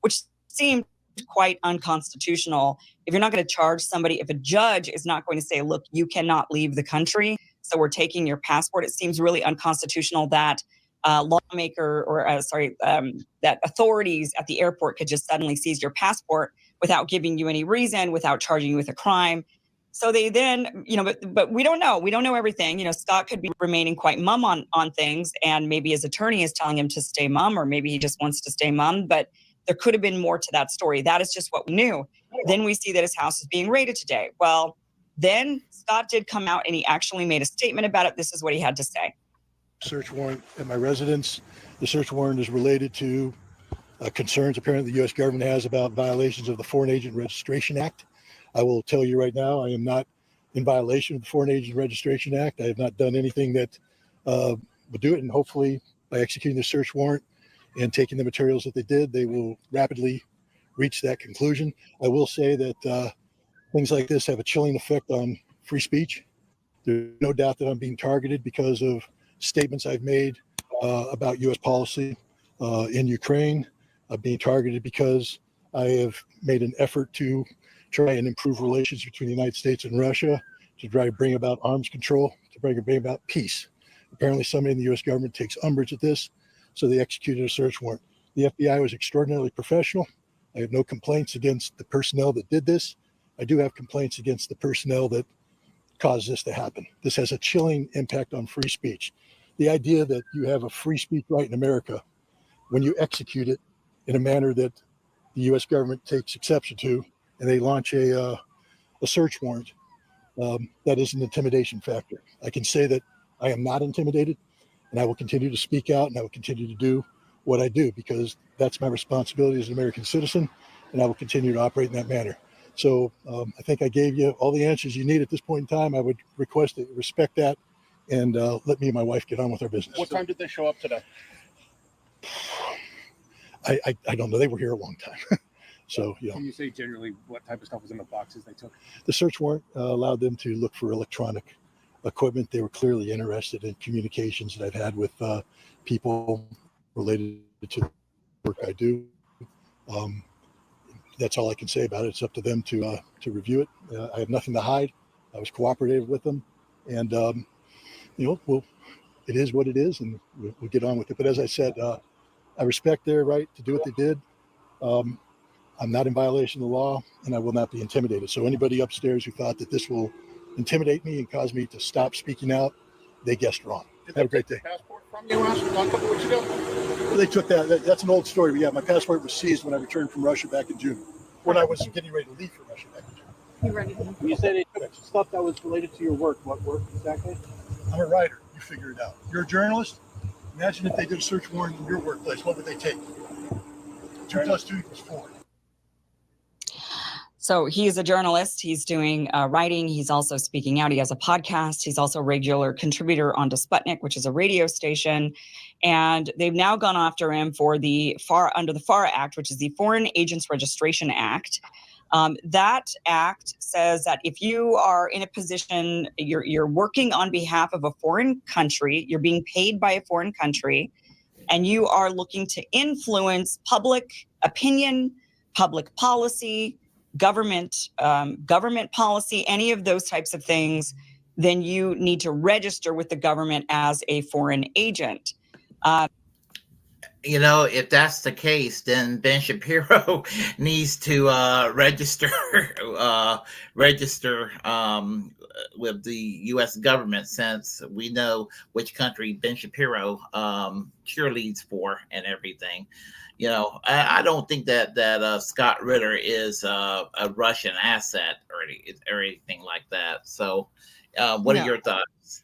which seemed quite unconstitutional. If you're not going to charge somebody, if a judge is not going to say, look, you cannot leave the country, so we're taking your passport, it seems really unconstitutional that that authorities at the airport could just suddenly seize your passport without giving you any reason, without charging you with a crime. So they then, but we don't know. We don't know everything. Scott could be remaining quite mum on things, and maybe his attorney is telling him to stay mum, or maybe he just wants to stay mum. But there could have been more to that story. That is just what we knew. Then we see that his house is being raided today. Well, then Scott did come out and he actually made a statement about it. This is what he had to say. Search warrant at my residence. The search warrant is related to concerns apparently the U.S. government has about violations of the Foreign Agent Registration Act. I will tell you right now, I am not in violation of the Foreign Agent Registration Act. I have not done anything that would do it. And hopefully by executing the search warrant and taking the materials that they did, they will rapidly reach that conclusion. I will say that things like this have a chilling effect on free speech. There's no doubt that I'm being targeted because of statements I've made about U.S. policy in Ukraine. I'm being targeted because I have made an effort to try and improve relations between the United States and Russia, to try to bring about arms control, to bring about peace. Apparently somebody in the U.S. government takes umbrage at this, so they executed a search warrant. The FBI was extraordinarily professional. I have no complaints against the personnel that did this. I do have complaints against the personnel that caused this to happen. This has a chilling impact on free speech. The idea that you have a free speech right in America, when you execute it in a manner that the U.S. government takes exception to, and they launch a search warrant, that is an intimidation factor. I can say that I am not intimidated, and I will continue to speak out, and I will continue to do what I do, because that's my responsibility as an American citizen, and I will continue to operate in that manner. So I think I gave you all the answers you need at this point in time. I would request that you respect that, and let me and my wife get on with our business. What time did they show up today? I don't know. They were here a long time. So, Can you say generally what type of stuff was in the boxes they took? The search warrant allowed them to look for electronic equipment. They were clearly interested in communications that I've had with people related to the work I do. That's all I can say about it. It's up to them to review it. I have nothing to hide. I was cooperative with them, and it is what it is, and we'll get on with it. But as I said, I respect their right to do what they did. I'm not in violation of the law, and I will not be intimidated. So anybody upstairs who thought that this will intimidate me and cause me to stop speaking out, they guessed wrong. Have a great day. Passport from you a couple weeks ago? Well, they took that. That's an old story. But yeah, my passport was seized when I returned from Russia back in June, when I was getting ready to leave for Russia back in June. You said they took stuff that was related to your work. What work exactly? I'm a writer. You figure it out. You're a journalist. Imagine if they did a search warrant in your workplace. What would they take? 2 + 2 = 4. So he is a journalist. He's doing writing. He's also speaking out. He has a podcast. He's also a regular contributor onto Sputnik, which is a radio station. And they've now gone after him for under the FARA Act, which is the Foreign Agents Registration Act. That act says that if you are in a position, you're working on behalf of a foreign country, you're being paid by a foreign country, and you are looking to influence public opinion, public policy, government policy, any of those types of things, then you need to register with the government as a foreign agent. If that's the case, then Ben Shapiro needs to register uh, register with the U.S. government, since we know which country Ben Shapiro cheerleads for and everything. I don't think that Scott Ritter is a Russian asset or anything like that. So, what are No. your thoughts?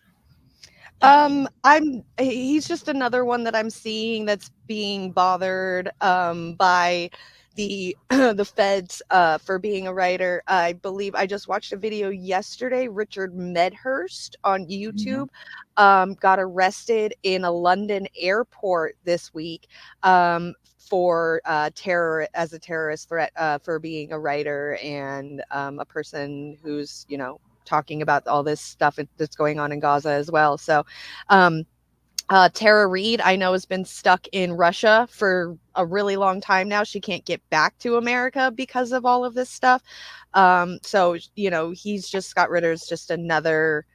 He's just another one that I'm seeing that's being bothered by the the feds for being a writer. I believe I just watched a video yesterday. Richard Medhurst on Mhm. YouTube got arrested in a London airport this week for terror as a terrorist threat for being a writer and a person who's talking about all this stuff that's going on in Gaza as well. So, um, Tara Reid, I know, has been stuck in Russia for a really long time now. She can't get back to America because of all of this stuff. So, he's just Scott Ritter's just another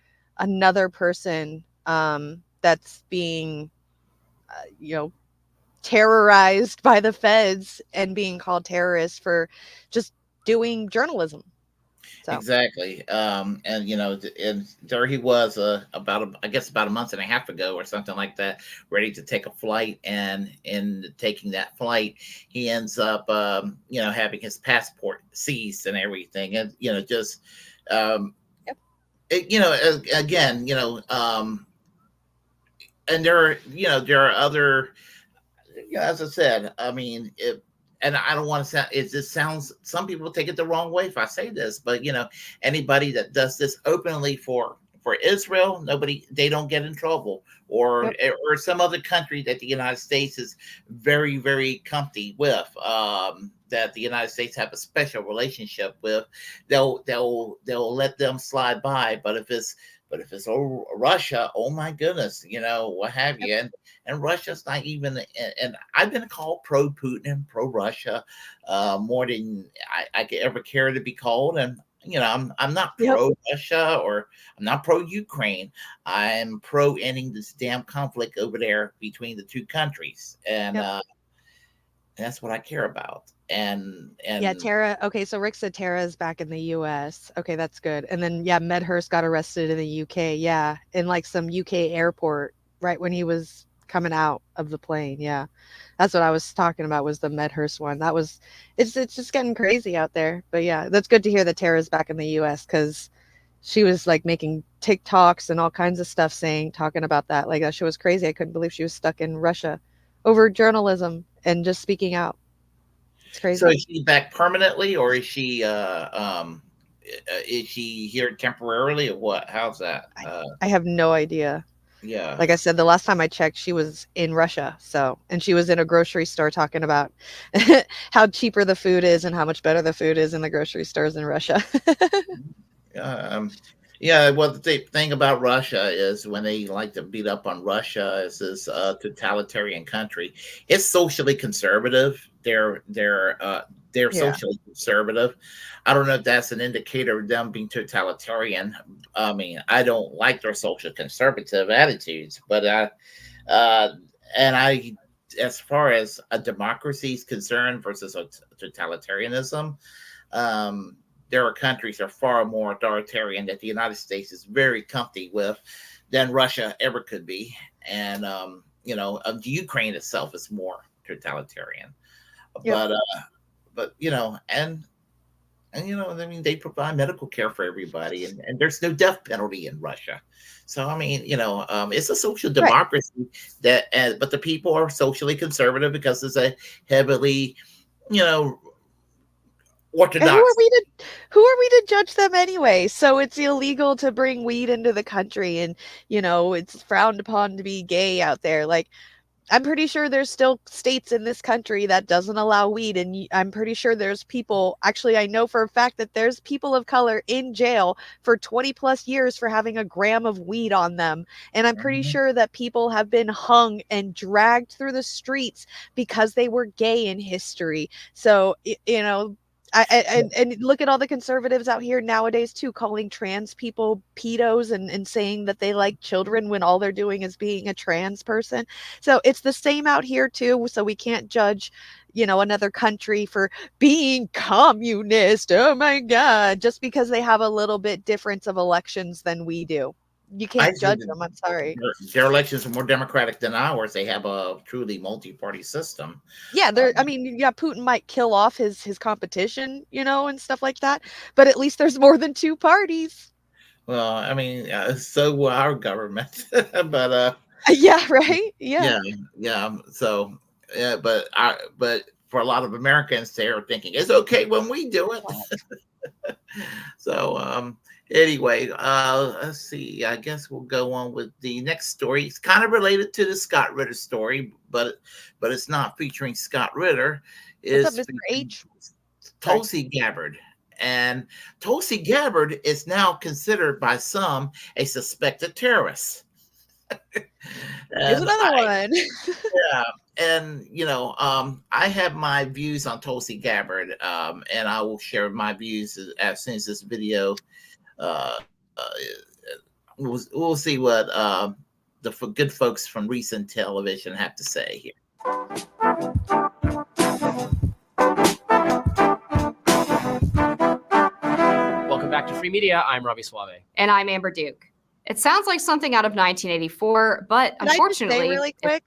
person that's being, you know, terrorized by the feds and being called terrorists for just doing journalism. So. Exactly. And there he was I guess about a month and a half ago or something like that, ready to take a flight, and in taking that flight, he ends up having his passport seized and everything, and just Yep. again, and there are other, as I said, I mean, and I don't want to sound, it just sounds, some people take it the wrong way if I say this, but anybody that does this openly for Israel, they don't get in trouble, or Yep. or some other country that the United States is very, very comfy with, that the United States have a special relationship with. They'll let them slide by. But if it's Russia, oh my goodness, what have you. And Russia's not even, and I've been called pro Putin and pro Russia more than I could ever care to be called. And I'm not Yep. pro Russia, or I'm not pro Ukraine. I'm pro ending this damn conflict over there between the two countries, and Yep. that's what I care about. And Yeah, Tara. Okay, so Rick said Tara is back in the US. Okay, that's good. And then yeah, Medhurst got arrested in the UK. Yeah, in like some UK airport right when he was coming out of the plane. Yeah. That's what I was talking about, was the Medhurst one. It's just getting crazy out there. But yeah, that's good to hear that Tara's back in the US cuz she was like making TikToks and all kinds of stuff talking about that. Like that shit was crazy. I couldn't believe she was stuck in Russia over journalism and just speaking out. It's so crazy. is she back permanently, or is she here temporarily, or what? How's that? I have no idea. Yeah. Like I said, the last time I checked, she was in Russia. So, and she was in a grocery store talking about how cheaper the food is and how much better the food is in the grocery stores in Russia. Um, yeah, well, the thing about Russia is, when they like to beat up on Russia as this totalitarian country, it's socially conservative. They're Yeah. socially conservative. I don't know if that's an indicator of them being totalitarian. I mean, I don't like their social conservative attitudes, but uh, and I, as far as a democracy is concerned versus a totalitarianism, um, there are countries that are far more authoritarian that the United States is very comfy with than Russia ever could be. And Ukraine itself is more totalitarian. Yep. But I mean, they provide medical care for everybody, and there's no death penalty in Russia. So I mean, it's a social Right. democracy but the people are socially conservative because it's a heavily, you know, And orthodox. who are we to judge them anyway? So it's illegal to bring weed into the country, and it's frowned upon to be gay out there. Like, I'm pretty sure there's still states in this country that doesn't allow weed, and I'm pretty sure there's people, actually I know for a fact that there's people of color in jail for 20 plus years for having a gram of weed on them. And I'm pretty Mhm. sure that people have been hung and dragged through the streets because they were gay in history. So, And look at all the conservatives out here nowadays too, calling trans people pedos and saying that they like children when all they're doing is being a trans person. So it's the same out here too. So we can't judge, another country for being communist. Oh my God, just because they have a little bit difference of elections than we do. You I can't judge think them. I'm sorry. their elections are more democratic than ours. They have a truly multi-party system. Yeah, I mean, yeah, Putin might kill off his competition, and stuff like that, but at least there's more than two parties. Well, I mean, so will our government, but Yeah, right? Yeah. yeah. So, yeah, but for a lot of Americans, they're thinking it's okay when we do it. So, anyway, let's see. I guess we'll go on with the next story. It's kind of related to the Scott Ritter story, but it's not featuring Scott Ritter. What's It's up, Mr. H? Tulsi Gabbard. And Tulsi Gabbard is now considered by some a suspected terrorist. Here's another one. Yeah, and I have my views on Tulsi Gabbard, and I will share my views as soon as this video. Uh, uh, we'll see what the good folks from recent television have to say here. Welcome back to Free Media. I'm Robbie Suave. And I'm Amber Duke. It sounds like something out of 1984, but Can I just unfortunately, say really quick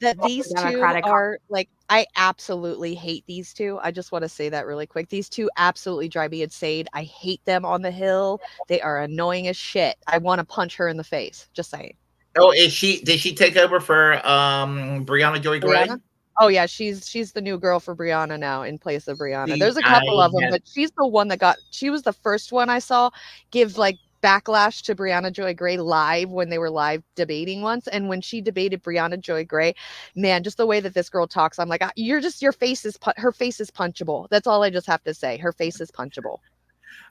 that these two Democratic are like, I absolutely hate these two. I just want to say that really quick. These two absolutely drive me insane. I hate them on the Hill. They are annoying as shit. I want to punch her in the face. Just saying. Oh, did she take over for Brianna Joy Gray? Brianna? Oh yeah, she's the new girl for Brianna now in place of Brianna. There's a couple of them, but she's the one she was the first one I saw give like backlash to Brianna Joy Gray live when they were live debating once. And when she debated Brianna Joy Gray, man, just the way that this girl talks, I'm like, her face is punchable. That's all I just have to say. Her face is punchable.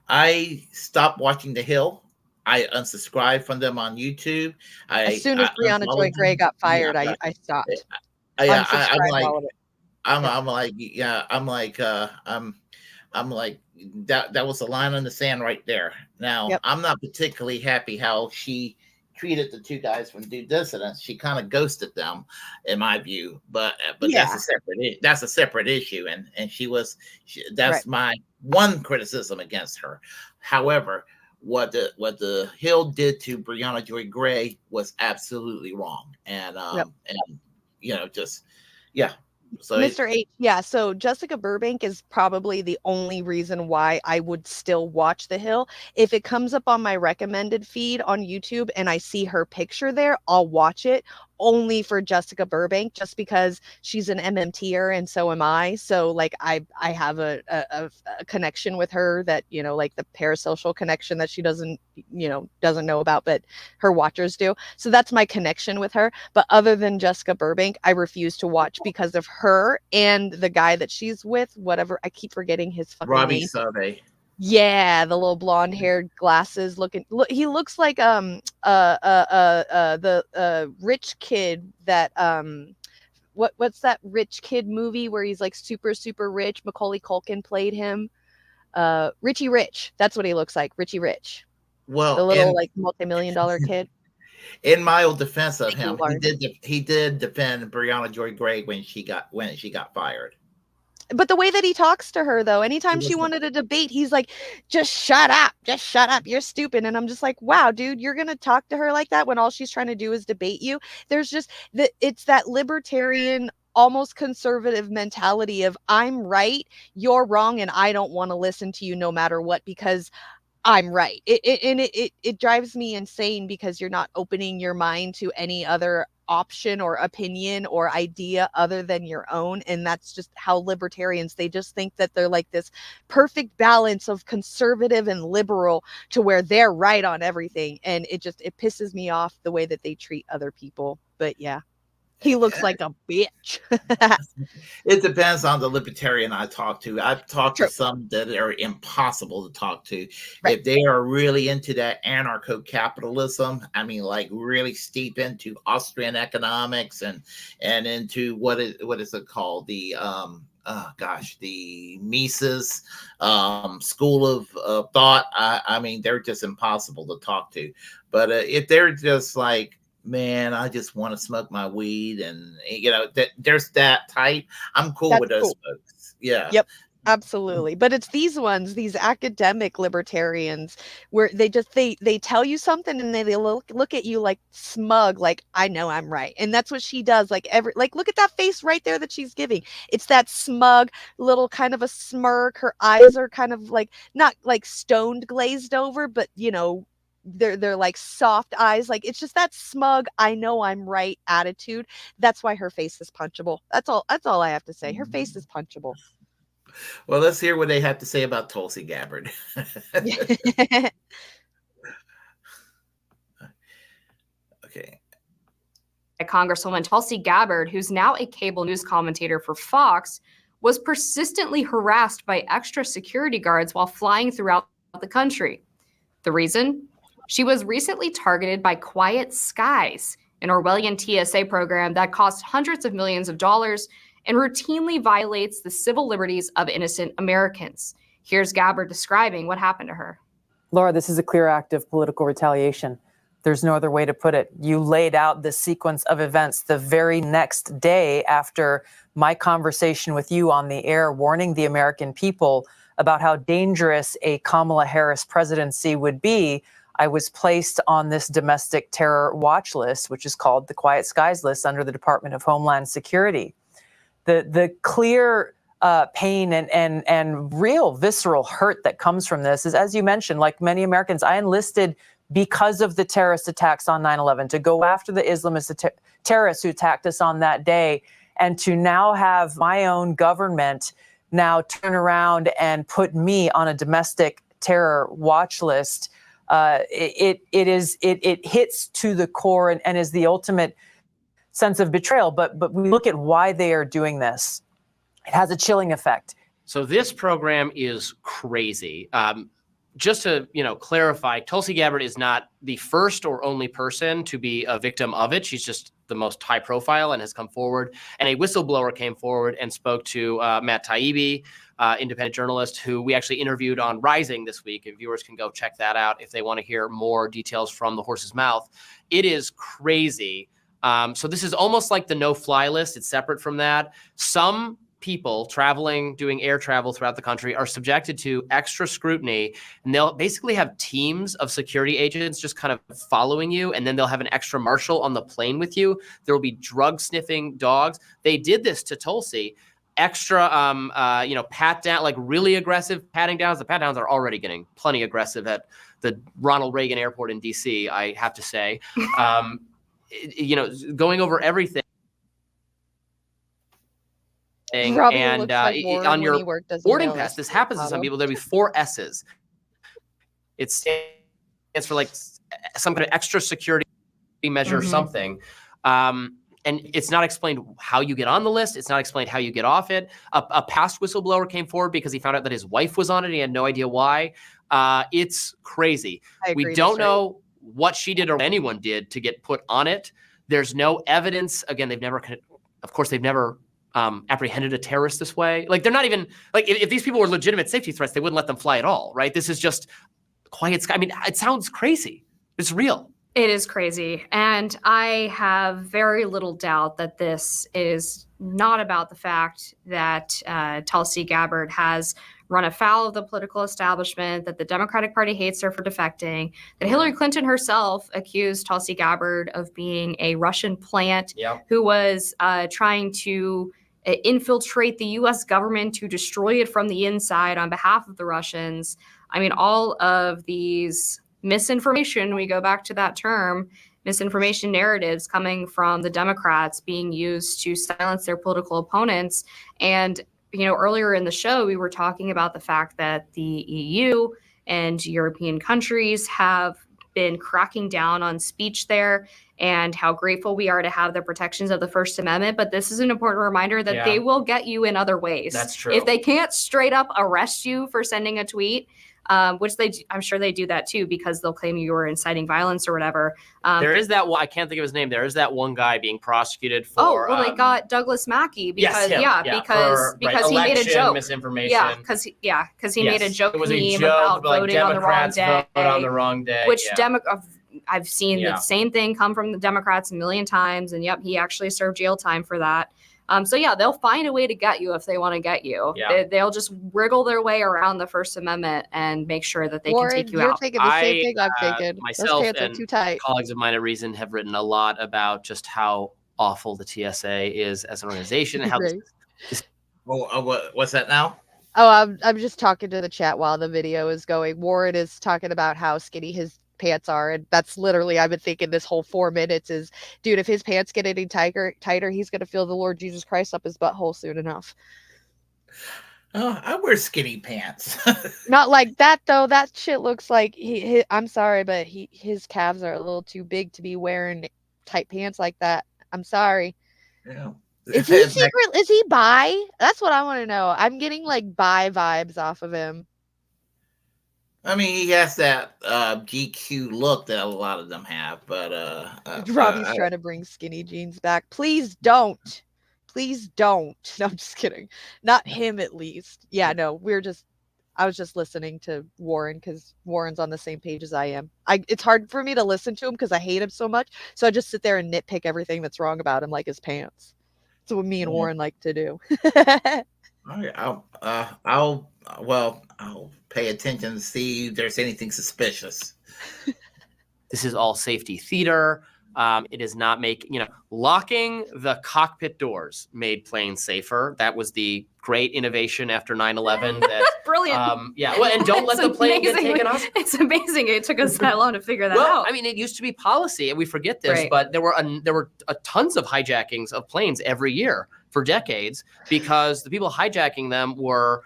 I stopped watching The Hill. I unsubscribed from them on YouTube. As soon as Brianna Joy Gray got fired, I stopped. I'm like that was a line in the sand right there. Now, yep. I'm not particularly happy how she treated the two guys from Due Dissidence. She kind of ghosted them, in my view. But yeah. that's a separate issue, and that's right. My one criticism against her. However, what the Hill did to Brianna Joy Gray was absolutely wrong, and yep. And yeah. So Mr. H, yeah. So Jessica Burbank is probably the only reason why I would still watch The Hill. If it comes up on my recommended feed on YouTube and I see her picture there, I'll watch it only for Jessica Burbank, just because she's an MMTer and so am I. So like I have a connection with her that, like the parasocial connection that she doesn't know about, but her watchers do. So that's my connection with her. But other than Jessica Burbank, I refuse to watch because of her and the guy that she's with, whatever. I keep forgetting his fucking Robbie name. Suave. Yeah, the little blonde haired glasses he looks like the rich kid that what's that rich kid movie where he's like super super rich? Macaulay Culkin played him. Richie Rich. That's what he looks like. Richie Rich. Well, the little like multi-million-dollar kid. In my old defense of him, he did defend Brianna Joy Gray when she got fired. But the way that he talks to her, though, anytime she wanted a debate, he's like, just shut up, you're stupid. And I'm just like, wow, dude, you're going to talk to her like that when all she's trying to do is debate you? There's just it's that libertarian, almost conservative mentality of I'm right, you're wrong, and I don't want to listen to you no matter what because I'm right. It drives me insane because you're not opening your mind to any other option or opinion or idea other than your own. And that's just how libertarians, they just think that they're like this perfect balance of conservative and liberal to where they're right on everything. And it pisses me off the way that they treat other people. But yeah. He looks like a bitch. It depends on the libertarian I talk to. I've talked to some that are impossible to talk to. Right. If they are really into that anarcho-capitalism, I mean, like really steep into Austrian economics and into what is it called? The the Mises school of thought. I mean, they're just impossible to talk to. But if they're just like, man, I just want to smoke my weed, and that there's that type, I'm cool That's with those cool. folks. Yeah. Yep. Absolutely. But it's these ones, these academic libertarians, where they tell you something and they look at you like smug, like, I know I'm right. And that's what she does. Like look at that face right there that she's giving. It's that smug little kind of a smirk. Her eyes are kind of like not like stoned glazed over, but they're like soft eyes. Like it's just that smug, I know I'm right attitude. That's why her face is punchable. That's all I have to say. Her face is punchable. Well, let's hear what they have to say about Tulsi Gabbard. Okay. Congresswoman Tulsi Gabbard, who's now a cable news commentator for Fox, was persistently harassed by extra security guards while flying throughout the country. The reason? She was recently targeted by Quiet Skies, an Orwellian TSA program that cost hundreds of millions of dollars and routinely violates the civil liberties of innocent Americans. Here's Gabbard describing what happened to her. Laura, this is a clear act of political retaliation. There's no other way to put it. You laid out the sequence of events the very next day after my conversation with you on the air, warning the American people about how dangerous a Kamala Harris presidency would be. I was placed on this domestic terror watch list, which is called the Quiet Skies list under the Department of Homeland Security. The clear pain and real visceral hurt that comes from this is, as you mentioned, like many Americans, I enlisted because of the terrorist attacks on 9/11 to go after the Islamist terrorists who attacked us on that day, and to now have my own government now turn around and put me on a domestic terror watch list. It hits to the core and is the ultimate sense of betrayal, but we look at why they are doing this. It has a chilling effect. So this program is crazy. Just to clarify, Tulsi Gabbard is not the first or only person to be a victim of it. She's just the most high profile and has come forward. And a whistleblower came forward and spoke to Matt Taibbi, independent journalist, who we actually interviewed on Rising this week. And viewers can go check that out if they want to hear more details from the horse's mouth. It is crazy. So this is almost like the no-fly list. It's separate from that. Some people doing air travel throughout the country are subjected to extra scrutiny, and they'll basically have teams of security agents just kind of following you, and then they'll have an extra marshal on the plane with you. There will be drug sniffing dogs. They did this to Tulsi. Extra, pat down, like really aggressive patting downs. The pat downs are already getting plenty aggressive at the Ronald Reagan Airport in DC, I have to say. Going over everything. Robbie And on your boarding pass, this happens to some people. There'll be 4 S's. It stands for like some kind of extra security measure or something. And it's not explained how you get on the list. It's not explained how you get off it. A past whistleblower came forward because he found out that his wife was on it. He had no idea why. It's crazy. We don't know what she did or anyone did to get put on it. There's no evidence. Again, they've never apprehended a terrorist this way. Like, they're not even like, if these people were legitimate safety threats, they wouldn't let them fly at all, right? This is just Quiet Sky. I mean, it sounds crazy. It's real. It is crazy. And I have very little doubt that this is not about the fact that Tulsi Gabbard has run afoul of the political establishment, that the Democratic Party hates her for defecting, that Hillary Clinton herself accused Tulsi Gabbard of being a Russian plant who was trying to infiltrate the U.S. government to destroy it from the inside on behalf of the Russians. I mean, all of these misinformation, we go back to that term, misinformation narratives coming from the Democrats being used to silence their political opponents. And, earlier in the show, we were talking about the fact that the EU and European countries have been cracking down on speech there and how grateful we are to have the protections of the First Amendment. But this is an important reminder that they will get you in other ways. That's true. If they can't straight up arrest you for sending a tweet, which I'm sure they do that too because they'll claim you were inciting violence or whatever. There is that one, I can't think of his name. There is that one guy being prosecuted for. Oh, well, they got Douglas Mackey because because he made a joke. Misinformation. Because he made a joke It was a meme joke, about but, like, voting on the wrong Democrats day. vote on the wrong day. Which yeah. I've seen the same thing come from the Democrats a million times, and yep, he actually served jail time for that. So yeah, they'll find a way to get you if they want to get you. Yeah. They'll just wriggle their way around the First Amendment and make sure that they can take you you're out. thinking the same thing I'm thinking. Myself Those pants are and too tight. colleagues of mine at Reason have written a lot about just how awful the TSA is as an organization and how Right. What's that now? Oh, I'm just talking to the chat while the video is going. Warren is talking about how skinny his pants are, and that's literally I've been thinking this whole 4 minutes is, dude, if his pants get any tighter, he's gonna feel the Lord Jesus Christ up his butthole soon enough. Oh, I wear skinny pants. Not like that though. That shit looks like I'm sorry, but his calves are a little too big to be wearing tight pants like that. I'm sorry. Yeah. Is he secret? Is he bi? That's what I want to know. I'm getting like bi vibes off of him. I mean, he has that GQ look that a lot of them have, but Robbie's trying to bring skinny jeans back. Please don't. Please don't. No, I'm just kidding. Not him, at least. Yeah, no, I was just listening to Warren because Warren's on the same page as I am. It's hard for me to listen to him because I hate him so much. So I just sit there and nitpick everything that's wrong about him, like his pants. That's what me and Warren like to do. I'll pay attention to see if there's anything suspicious. This is all safety theater. It is not locking the cockpit doors made planes safer. That was the great innovation after 9/11. That brilliant. And don't let the plane get taken off. It's amazing. It took us that long to figure that Well, out. I mean, it used to be policy, and we forget this, Right. but there were tons of hijackings of planes every year for decades because the people hijacking them were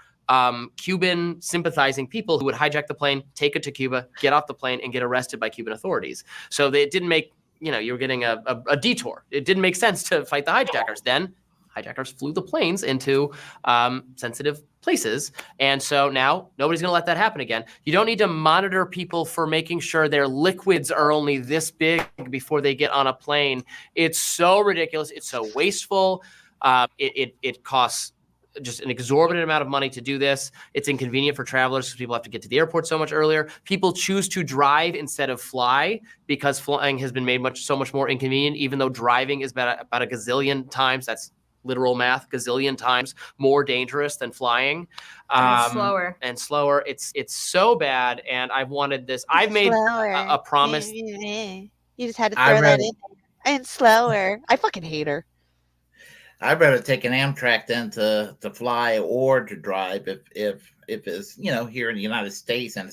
Cuban sympathizing people who would hijack the plane, take it to Cuba, get off the plane, and get arrested by Cuban authorities. So it didn't make, you were getting a detour. It didn't make sense to fight the hijackers. Then hijackers flew the planes into sensitive places. And so now nobody's going to let that happen again. You don't need to monitor people for making sure their liquids are only this big before they get on a plane. It's so ridiculous. It's so wasteful. It costs just an exorbitant amount of money to do this. It's inconvenient for travelers because people have to get to the airport so much earlier. People choose to drive instead of fly because flying has been made so much more inconvenient, even though driving is about a gazillion times, that's literal math, gazillion times more dangerous than flying. Slower. And slower. It's so bad. And I've wanted this. I've made a promise. You just had to throw that in there. And slower. I fucking hate her. I'd rather take an Amtrak than to fly or to drive if it's here in the United States, and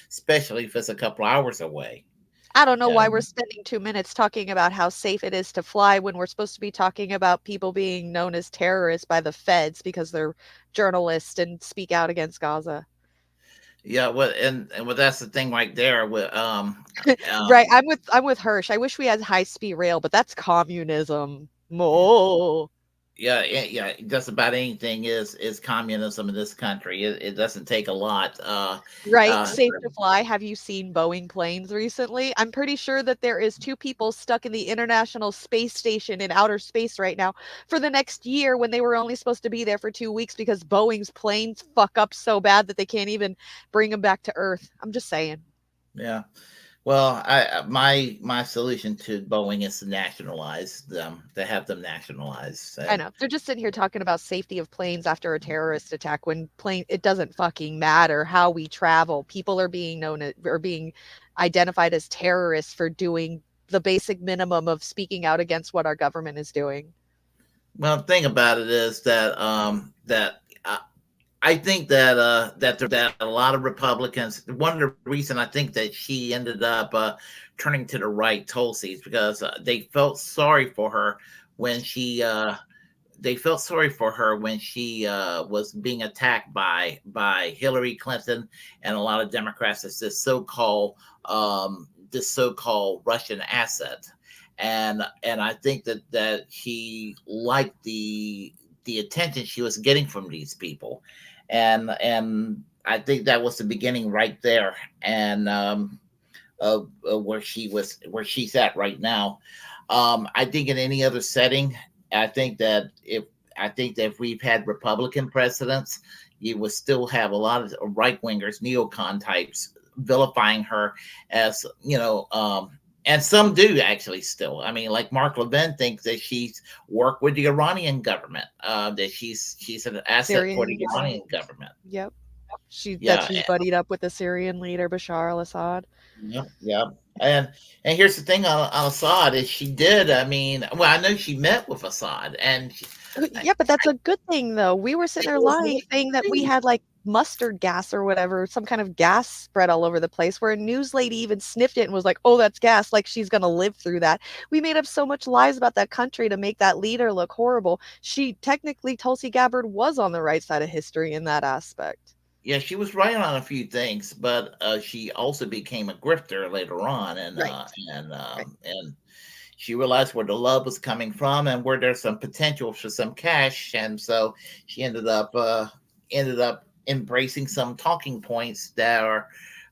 especially if it's a couple hours away. I don't know why we're spending 2 minutes talking about how safe it is to fly when we're supposed to be talking about people being known as terrorists by the feds because they're journalists and speak out against Gaza. Yeah, well, and that's the thing right there with right. I'm with Hirsch. I wish we had high-speed rail, but that's communism. Oh. Yeah. Just about anything is communism in this country. It doesn't take a lot. Right. Safe to fly. Have you seen Boeing planes recently? I'm pretty sure that there is 2 people stuck in the International Space Station in outer space right now for the next year when they were only supposed to be there for 2 weeks because Boeing's planes fuck up so bad that they can't even bring them back to Earth. I'm just saying. Yeah. Well, my solution to Boeing is to nationalize them, to have them nationalized. I know. They're just sitting here talking about safety of planes after a terrorist attack when it doesn't fucking matter how we travel. People are being being identified as terrorists for doing the basic minimum of speaking out against what our government is doing. Well, the thing about it is that I think that a lot of Republicans. One of the reasons I think that she ended up turning to the right, Tulsi, is because they felt sorry for her when she was being attacked by Hillary Clinton and a lot of Democrats as this so-called Russian asset, and I think that he liked the attention she was getting from these people. And I think that was the beginning right there, and of where she's at right now. I think in any other setting, I think that if we've had Republican presidents, you would still have a lot of right wingers, neocon types, vilifying her as and some do actually still. I mean, like Mark Levin thinks that she's worked with the Iranian government, that she's an asset for the Syrian. Iranian government. Yep. Yeah, She's buddied up with the Syrian leader Bashar al-Assad. yep, yep. And here's the thing on Assad is she did. I mean, well, I know she met with Assad, and Yeah, but that's a good thing though. We were sitting there lying, saying that we had like mustard gas or whatever, some kind of gas spread all over the place, where a news lady even sniffed it and was like, "Oh, that's gas," like she's gonna live through that. We made up so much lies about that country to make that leader look horrible. She technically, Tulsi Gabbard was on the right side of history in that aspect. yeah, she was right on a few things, but she also became a grifter later on, Right. And she realized where the love was coming from and where there's some potential for some cash, and so she ended up embracing some talking points that are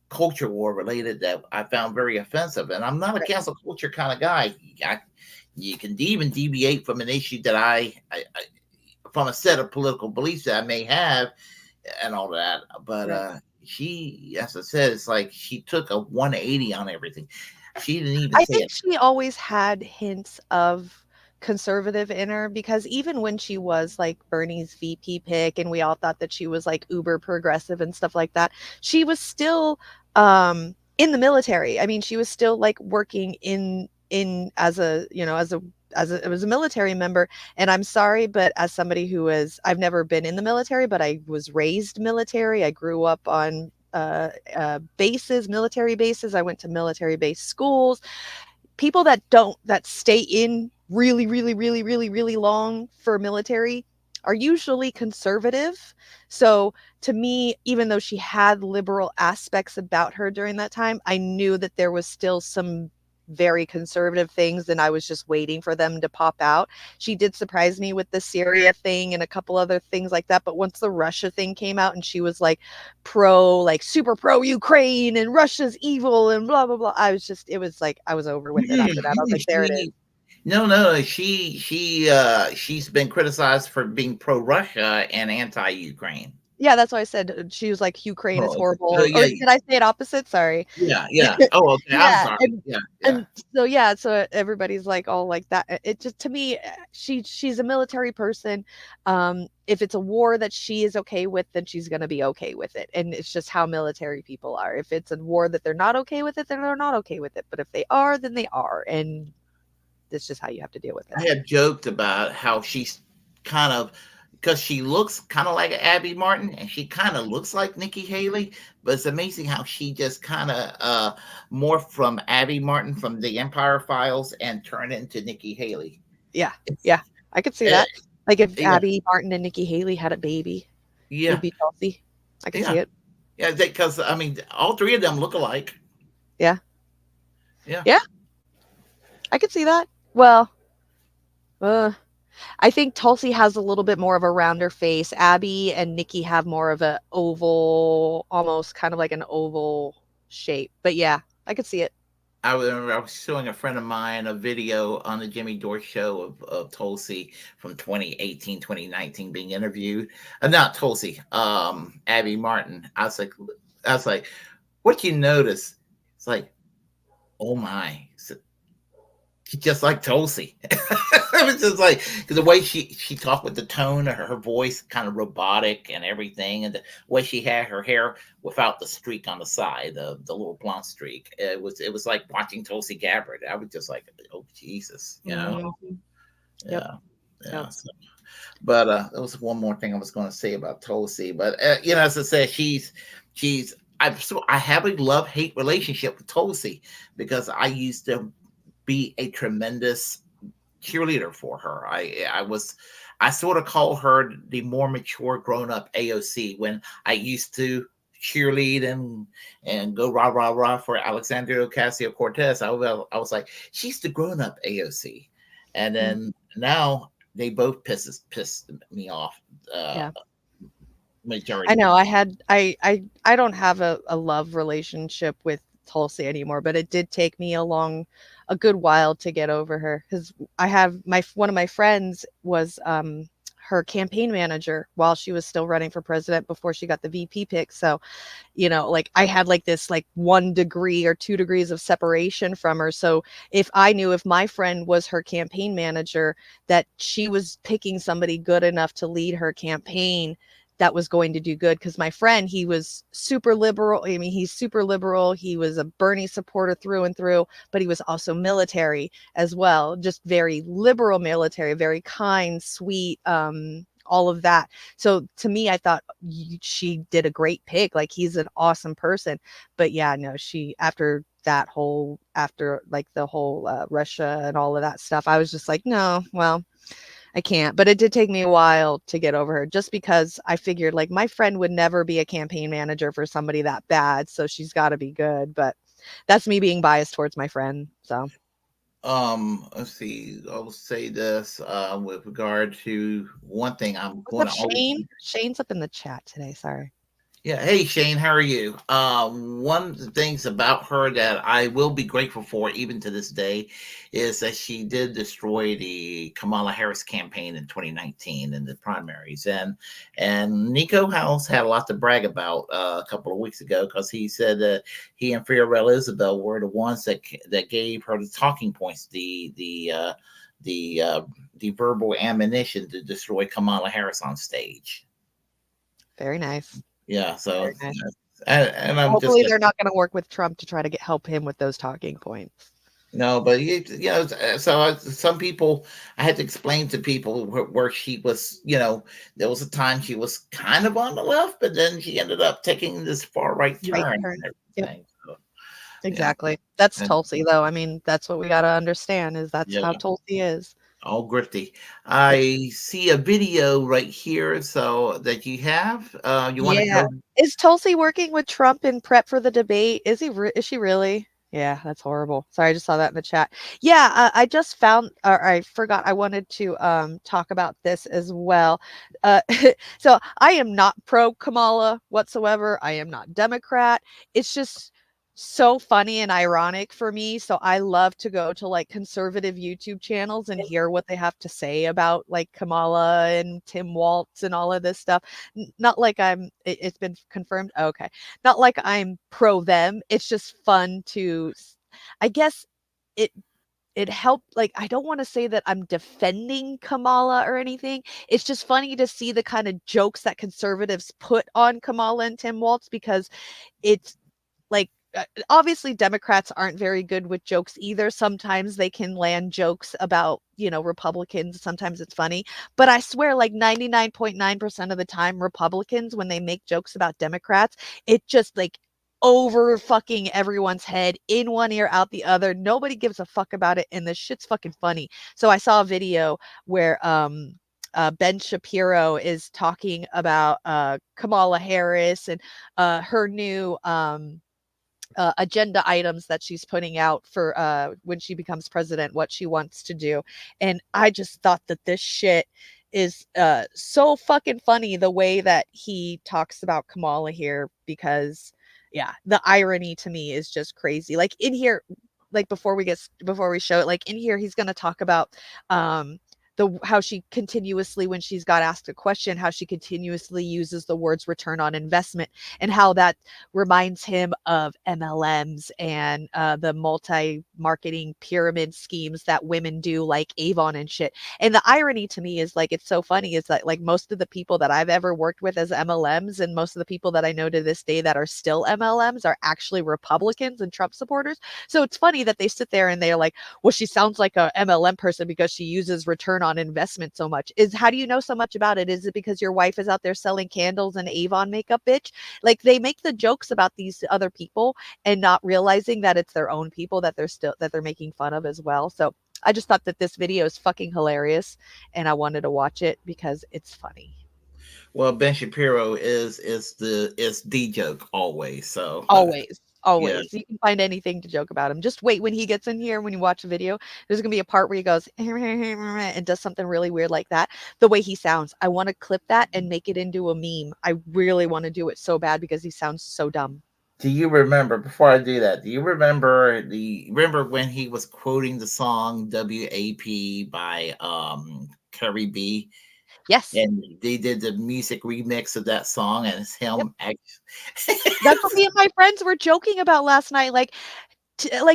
culture war related that I found very offensive. And I'm not a cancel culture kind of guy. You can even deviate from an issue that I from a set of political beliefs that I may have and all that. But she, as I said, it's like she took a 180 on everything. She didn't even I say think it. she always had hints of conservative in her, because even when she was like Bernie's VP pick and we all thought that she was like uber progressive and stuff like that, she was still in the military. I mean, she was still like working in as a, as a military member. And I'm sorry, but as somebody I've never been in the military, but I was raised military. I grew up on bases, military bases. I went to military base schools. People that stay in really, really, really, really, really long for military are usually conservative. So to me, even though she had liberal aspects about her during that time, I knew that there was still some very conservative things, and I was just waiting for them to pop out. She did surprise me with the Syria thing and a couple other things like that, but once the Russia thing came out and she was like super pro Ukraine and Russia's evil and blah blah blah, it was like I was over with it after that. I was like, there it is. No, she's been criticized for being pro Russia and anti Ukraine. Yeah, that's why I said she was like, Ukraine is Oh, horrible. so Or yeah, did I say it opposite? Sorry. yeah. Oh, okay. I'm Yeah, sorry. and Yeah, yeah. and so yeah, so everybody's like all like that. It just, to me, she's a military person. If it's a war that she is okay with, then she's gonna be okay with it. And it's just how military people are. If it's a war that they're not okay with it, then they're not okay with it. But if they are, then they are. And that's just how you have to deal with I it. had joked about how she's kind of, because she looks kind of like Abby Martin and she kind of looks like Nikki Haley, but it's amazing how she just kind of morphed from Abby Martin from the Empire Files and turned into Nikki Haley. Yeah, I could see that. Like if Abby Martin and Nikki Haley had a baby, it'd be Chelsea. I could see it. Yeah, because I mean, all three of them look alike. Yeah. Yeah. I could see that. Well, I think Tulsi has a little bit more of a rounder face. Abby and Nikki have more of a oval, almost kind of like an oval shape. But yeah, I could see it. I was showing a friend of mine a video on the Jimmy Dore show of Tulsi from 2018, 2019 being interviewed. Not Tulsi, Abby Martin. I was like, what you notice? It's like, oh my. She's just like Tulsi. It was just like, because the way she talked with the tone of her voice, kind of robotic and everything, and the way she had her hair without the streak on the side, the little blonde streak. It was like watching Tulsi Gabbard. I was just like, oh Jesus, you know. Yep. Yeah. So, but there was one more thing I was going to say about Tulsi. But as I said, I have a love-hate relationship with Tulsi because I used to be a tremendous cheerleader for her. I sort of call her the more mature, grown-up AOC when I used to cheerlead and go rah rah rah for Alexandria Ocasio-Cortez. I was like, she's the grown-up AOC, and then now they both pissed me off. majority. I know I don't have a love relationship with Tulsi anymore, but it did take me a good while to get over her because I have one of my friends was her campaign manager while she was still running for president before she got the VP pick. So, like I had like this like 1 degree or 2 degrees of separation from her. So if my friend was her campaign manager, that she was picking somebody good enough to lead her campaign that was going to do good, because my friend, he was super liberal. I mean, he's super liberal. He was a Bernie supporter through and through, but he was also military as well, just very liberal military, very kind, sweet, all of that. So to me, I thought she did a great pick. Like, he's an awesome person. But yeah, no, after like the whole Russia and all of that stuff, I was just like, no, well, I can't. But it did take me a while to get over her, just because I figured like my friend would never be a campaign manager for somebody that bad. So she's got to be good. But that's me being biased towards my friend. So. Let's see. I'll say this with regard to one thing. I'm What's going up, to always. Shane? Shane's up in the chat today. Sorry. Yeah. Hey, Shane, how are you? One of the things about her that I will be grateful for, even to this day, is that she did destroy the Kamala Harris campaign in 2019 in the primaries, and Nico House had a lot to brag about a couple of weeks ago, because he said that he and Fiorella Isabel were the ones that gave her the talking points, the verbal ammunition to destroy Kamala Harris on stage. Very nice. Yeah, so nice. and I'm hopefully just they're not going to work with Trump to try to help him with those talking points. no, but some people, I had to explain to people where she was. There was a time she was kind of on the left, but then she ended up taking this far right turn. And everything. Yep. So, Exactly. That's and, Tulsi, though. I mean, that's what we got to understand, is that's how Tulsi is. All grifty. I see a video right here, so that you have. You want to go? Is Tulsi working with Trump in prep for the debate? Is she really? Yeah, that's horrible. Sorry, I just saw that in the chat. Yeah, I just found, or I forgot, I wanted to talk about this as well. So I am not pro Kamala whatsoever. I am not Democrat. It's just so funny and ironic for me. So I love to go to like conservative YouTube channels and hear what they have to say about like Kamala and Tim Waltz and all of this stuff. Not like it's been confirmed. Okay. Not like I'm pro them. It's just fun to, I guess it helped. Like, I don't want to say that I'm defending Kamala or anything. It's just funny to see the kind of jokes that conservatives put on Kamala and Tim Waltz, because it's like, obviously Democrats aren't very good with jokes either. Sometimes they can land jokes about, Republicans. Sometimes it's funny, but I swear like 99.9% of the time, Republicans, when they make jokes about Democrats, it just like over fucking everyone's head, in one ear, out the other. Nobody gives a fuck about it, and this shit's fucking funny. So I saw a video where Ben Shapiro is talking about Kamala Harris and her new agenda items that she's putting out for when she becomes president, what she wants to do. And I just thought that this shit is so fucking funny, the way that he talks about Kamala here, because yeah, the irony to me is just crazy. Like in here, like before we show it, like in here, he's going to talk about how she continuously, when she's got asked a question, how she continuously uses the words return on investment, and how that reminds him of MLMs and the multi-marketing pyramid schemes that women do, like Avon and shit. And the irony to me is, like, it's so funny, is that like most of the people that I've ever worked with as MLMs, and most of the people that I know to this day that are still MLMs, are actually Republicans and Trump supporters. So it's funny that they sit there and they're like, well, she sounds like a MLM person because she uses return on investment so much. How do you know so much about it? Is it because your wife is out there selling candles and Avon makeup, bitch? Like, they make the jokes about these other people and not realizing that it's their own people that they're making fun of as well. So I just thought that this video is fucking hilarious, and I wanted to watch it because it's funny. Well, Ben Shapiro is the joke always. So always. Always. You can find anything to joke about him. Just wait when he gets in here, when you watch the video, there's going to be a part where he goes and does something really weird like that. The way he sounds. I want to clip that and make it into a meme. I really want to do it so bad because he sounds so dumb. Do you remember, before I do that, do you remember when he was quoting the song WAP by Carrie B? Yes. And they did the music remix of that song, and it's him. Yep. That's what me and my friends were joking about last night. Like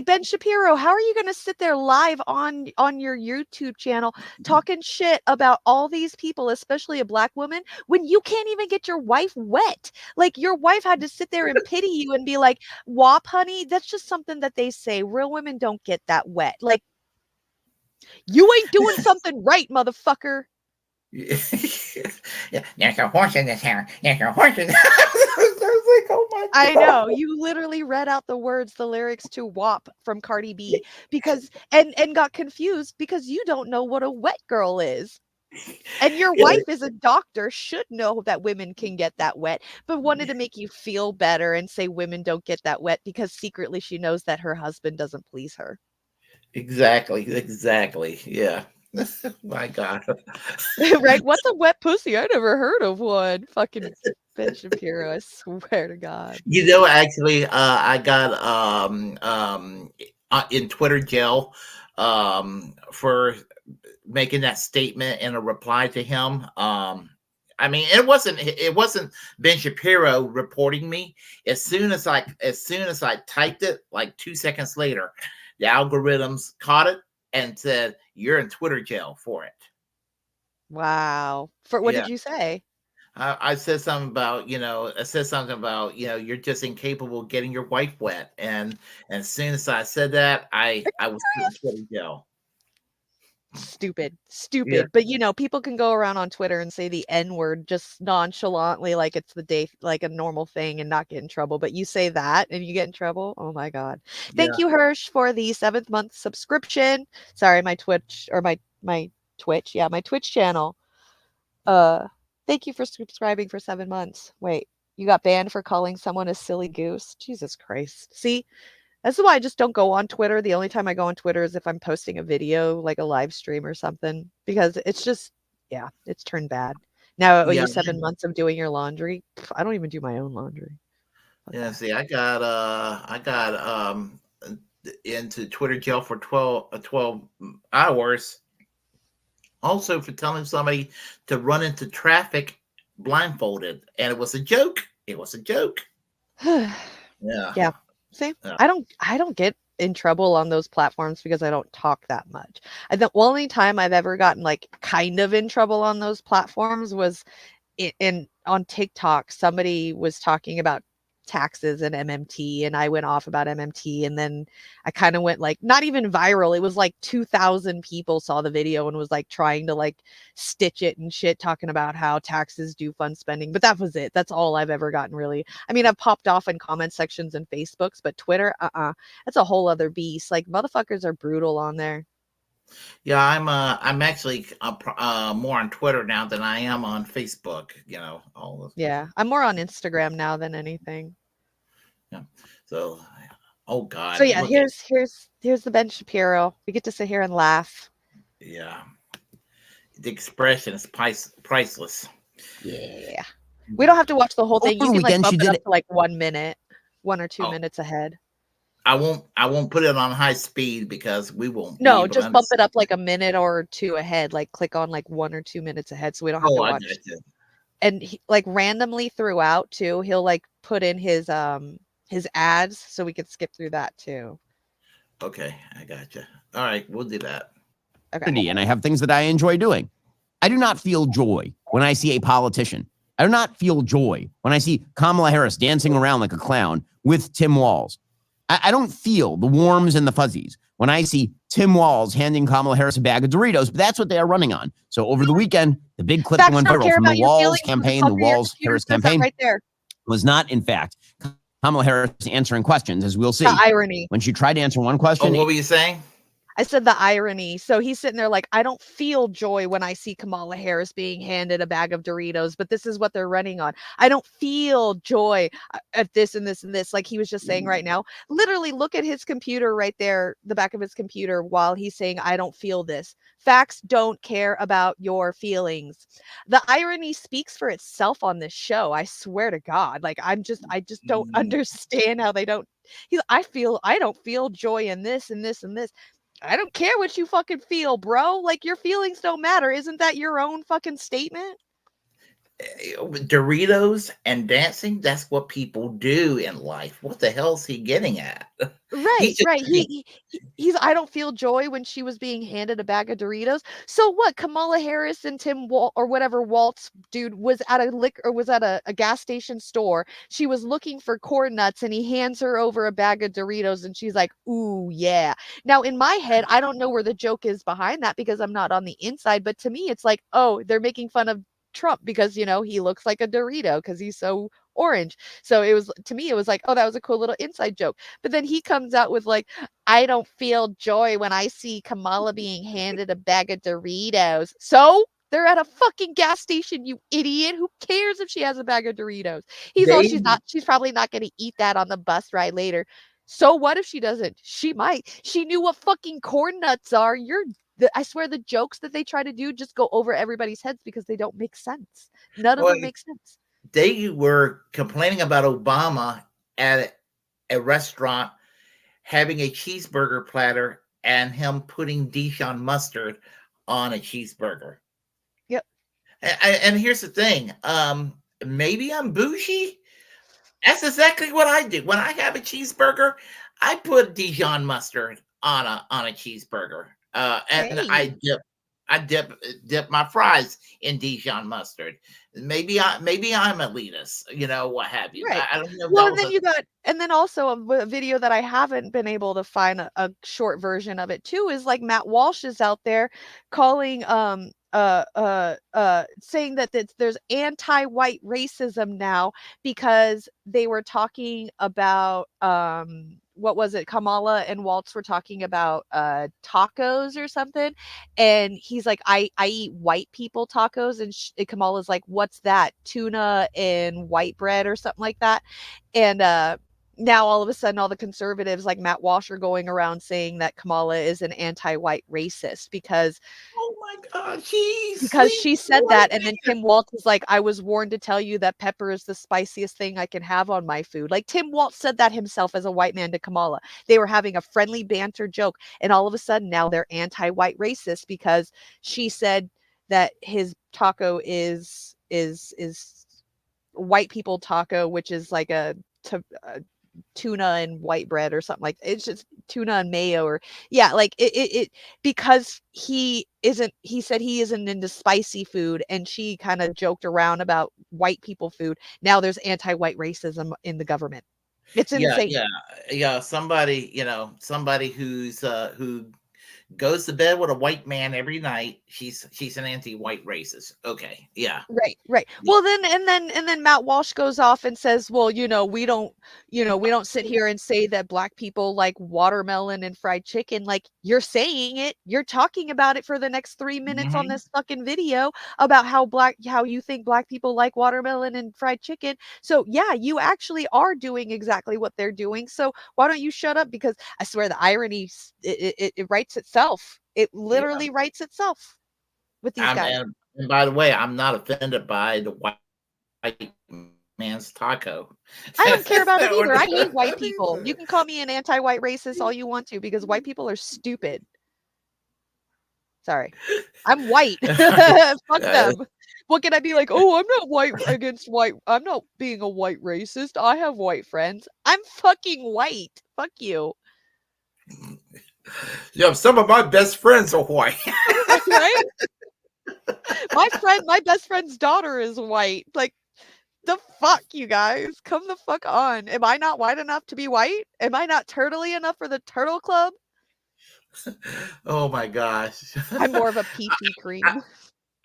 Ben Shapiro, how are you going to sit there live on your YouTube channel talking shit about all these people, especially a black woman, when you can't even get your wife wet? Like, your wife had to sit there and pity you and be like, "WAP, honey, that's just something that they say. Real women don't get that wet." Like, you ain't doing something right, motherfucker. Yeah, there's a horse in this hair. There's a horse in this. I was like, oh my God. I know, you literally read out the lyrics to WAP from Cardi B because and got confused because you don't know what a wet girl is. And your wife is a doctor, should know that women can get that wet, but wanted to make you feel better and say women don't get that wet because secretly she knows that her husband doesn't please her. Exactly. Yeah. My God. Right? What's a wet pussy? I never heard of one. Fucking Ben Shapiro, I swear to God. You know, actually, I got in Twitter jail for making that statement in a reply to him. I mean, it wasn't Ben Shapiro reporting me. As soon as I typed it, like 2 seconds later, the algorithms caught it and said, "You're in Twitter jail for it." Wow. For what did you say? I said something about, you're just incapable of getting your wife wet. And as soon as I said that, I was in Twitter jail. Stupid. Yeah. But people can go around on Twitter and say the N-word just nonchalantly like it's the day, like a normal thing, and not get in trouble. But you say that and you get in trouble. Oh my God. Thank you, Hirsch, for the 7th month subscription. Sorry, my Twitch channel. Thank you for subscribing for 7 months. Wait, you got banned for calling someone a silly goose? Jesus Christ. See? That's why I just don't go on Twitter. The only time I go on Twitter is if I'm posting a video, like a live stream or something, because it's just, it's turned bad. Now, you 7 months of doing your laundry? I don't even do my own laundry. Yeah, see, I got into Twitter jail for 12 hours. Also for telling somebody to run into traffic blindfolded, and it was a joke. Yeah. Yeah. See, I don't get in trouble on those platforms because I don't talk that much. The only time I've ever gotten like kind of in trouble on those platforms was on TikTok. Somebody was talking about taxes and MMT, and I went off about MMT, and then I kind of went like, not even viral. It was like 2,000 people saw the video and was like trying to like stitch it and shit, talking about how taxes do fund spending. But that was it. That's all I've ever gotten, really. I mean, I've popped off in comment sections and Facebooks, but Twitter, that's a whole other beast. Like, motherfuckers are brutal on there. Yeah, I'm actually more on Twitter now than I am on Facebook. All of. Yeah, I'm more on Instagram now than anything. Yeah. So, oh God. So yeah, here's the Ben Shapiro. We get to sit here and laugh. Yeah. The expression is priceless. Yeah. We don't have to watch the whole thing. You can like bump it up to like 1 minute, 1 or 2 minutes ahead. I won't put it on high speed because we won't. No, just bump it up like a minute or 2 ahead. Like click on like 1 or 2 minutes ahead, so we don't have to watch. And he, like randomly throughout too, he'll like put in his ads so we can skip through that too. Okay, I gotcha. All right, we'll do that. Okay. And I have things that I enjoy doing. I do not feel joy when I see a politician. I do not feel joy when I see Kamala Harris dancing around like a clown with Tim Walz. I don't feel the warms and the fuzzies when I see Tim Walz handing Kamala Harris a bag of Doritos, but that's what they are running on. So over the weekend, the big clip that went viral from the Walz campaign, the Walz-Harris campaign, right there, was not, in fact, Kamala Harris answering questions, as we'll see. The irony. When she tried to answer one question. What were you saying? I said the irony. So he's sitting there like, I don't feel joy when I see Kamala Harris being handed a bag of Doritos, but this is what they're running on. I don't feel joy at this and this and this. Like he was just saying right now, literally look at his computer right there, the back of his computer, while he's saying, I don't feel this. Facts don't care about your feelings. The irony speaks for itself on this show. I swear to God. Like I just don't understand how they don't. I don't feel joy in this and this and this. I don't care what you fucking feel, bro. Like your feelings don't matter. Isn't that your own fucking statement? Doritos and dancing, that's what people do in life. What the hell is he getting at? Right, right. He's I don't feel joy when she was being handed a bag of Doritos. So what? Kamala Harris and Tim Walt or whatever Waltz dude was at a gas station store. She was looking for corn nuts and he hands her over a bag of Doritos and she's like, "Ooh, yeah." Now in my head, I don't know where the joke is behind that because I'm not on the inside, but to me it's like, "Oh, they're making fun of Trump because he looks like a Dorito because he's so orange." So it was to me it was like, oh, that was a cool little inside joke. But then he comes out with like, I don't feel joy when I see Kamala being handed a bag of Doritos. So they're at a fucking gas station, you idiot. Who cares if she has a bag of Doritos? She's probably not going to eat that on the bus ride later. So what if she doesn't? She might. She knew what fucking corn nuts are. I swear the jokes that they try to do just go over everybody's heads because they don't make sense. None of them make sense. They were complaining about Obama at a restaurant having a cheeseburger platter and him putting Dijon mustard on a cheeseburger. Yep. And here's the thing. Maybe I'm bougie. That's exactly what I do. When I have a cheeseburger, I put Dijon mustard on a cheeseburger. And Hey. I dip my fries in Dijon mustard. Maybe I'm elitist, what have you. Right. I don't know if Well, that and was then you got and then also a video that I haven't been able to find a short version of it too is like Matt Walsh is out there calling saying that there's anti-white racism now because they were talking about what was it? Kamala and Waltz were talking about tacos or something, and he's like, I eat white people tacos, and Kamala's like, what's that? Tuna and white bread or something like that, and now all of a sudden all the conservatives like Matt Walsh are going around saying that Kamala is an anti-white racist because oh my God, she said that, and then Tim Waltz is like, I was warned to tell you that pepper is the spiciest thing I can have on my food. Like Tim Waltz said that himself as a white man to Kamala. They were having a friendly banter joke, and all of a sudden now they're anti-white racist because she said that his taco is white people taco, which is like a tuna and white bread or something like that. It's just tuna and mayo or like it because he said he isn't into spicy food, and she kind of joked around about white people food. Now there's anti-white racism in the government. It's insane. Somebody who goes to bed with a white man every night. She's an anti-white racist. Okay, yeah. Right. Well, then Matt Walsh goes off and says, well, we don't sit here and say that black people like watermelon and fried chicken. Like you're saying it, you're talking about it for the next 3 minutes on this fucking video about how you think black people like watermelon and fried chicken. So yeah, you actually are doing exactly what they're doing. So why don't you shut up? Because I swear the irony, it writes itself. It literally writes itself with these guys. And by the way, I'm not offended by the white man's taco. I don't care about it either. I hate white people. You can call me an anti-white racist all you want to because white people are stupid. Sorry. I'm white. Fuck them. What can I be like? Oh, I'm not white against white. I'm not being a white racist. I have white friends. I'm fucking white. Fuck you. Yeah, some of my best friends are white. Right? My best friend's daughter is white. Like, the fuck, you guys? Come the fuck on. Am I not white enough to be white? Am I not turtly enough for the turtle club? Oh my gosh. I'm more of a peachy cream.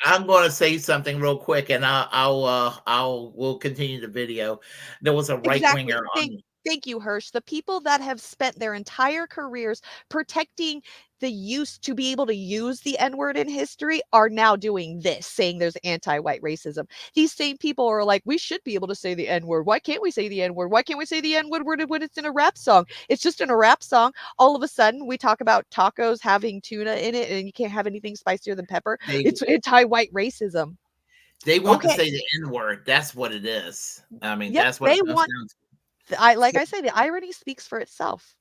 I'm going to say something real quick, and we'll continue the video. There was a right winger Thank you, Hirsch. The people that have spent their entire careers protecting the use to be able to use the N-word in history are now doing this, saying there's anti-white racism. These same people are like, we should be able to say the N-word. Why can't we say the N-word? Why can't we say the N-word when it's in a rap song? It's just in a rap song. All of a sudden, we talk about tacos having tuna in it, and you can't have anything spicier than pepper. It's anti-white racism. They want to say the N-word. That's what it is. I mean, Yep, that's what they it comes want. down to. Like I say, the irony speaks for itself.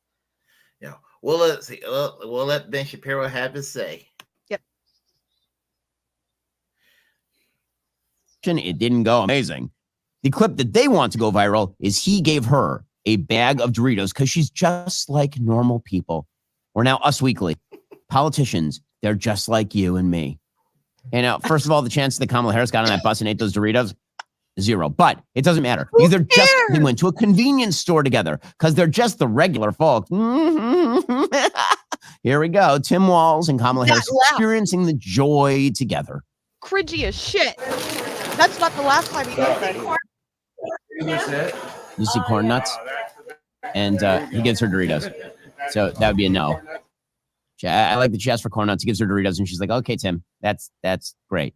Yeah. Well, let's see. We'll let Ben Shapiro have his say. Yep. It didn't go amazing. The clip that they want to go viral is he gave her a bag of Doritos because she's just like normal people. Or now Us Weekly. Politicians, they're just like you and me. And now, first of all, the chance that Kamala Harris got on that bus and ate those Doritos, 0. But it doesn't matter because they went to a convenience store together because they're just the regular folk. Here we go. Tim Walz and Kamala Harris experiencing the joy together. Cringy as shit. That's not the last time he did that. You see corn nuts? And he gives her Doritos. So that would be a no. I like that she asked for corn nuts. He gives her Doritos and she's like, okay, Tim, that's great.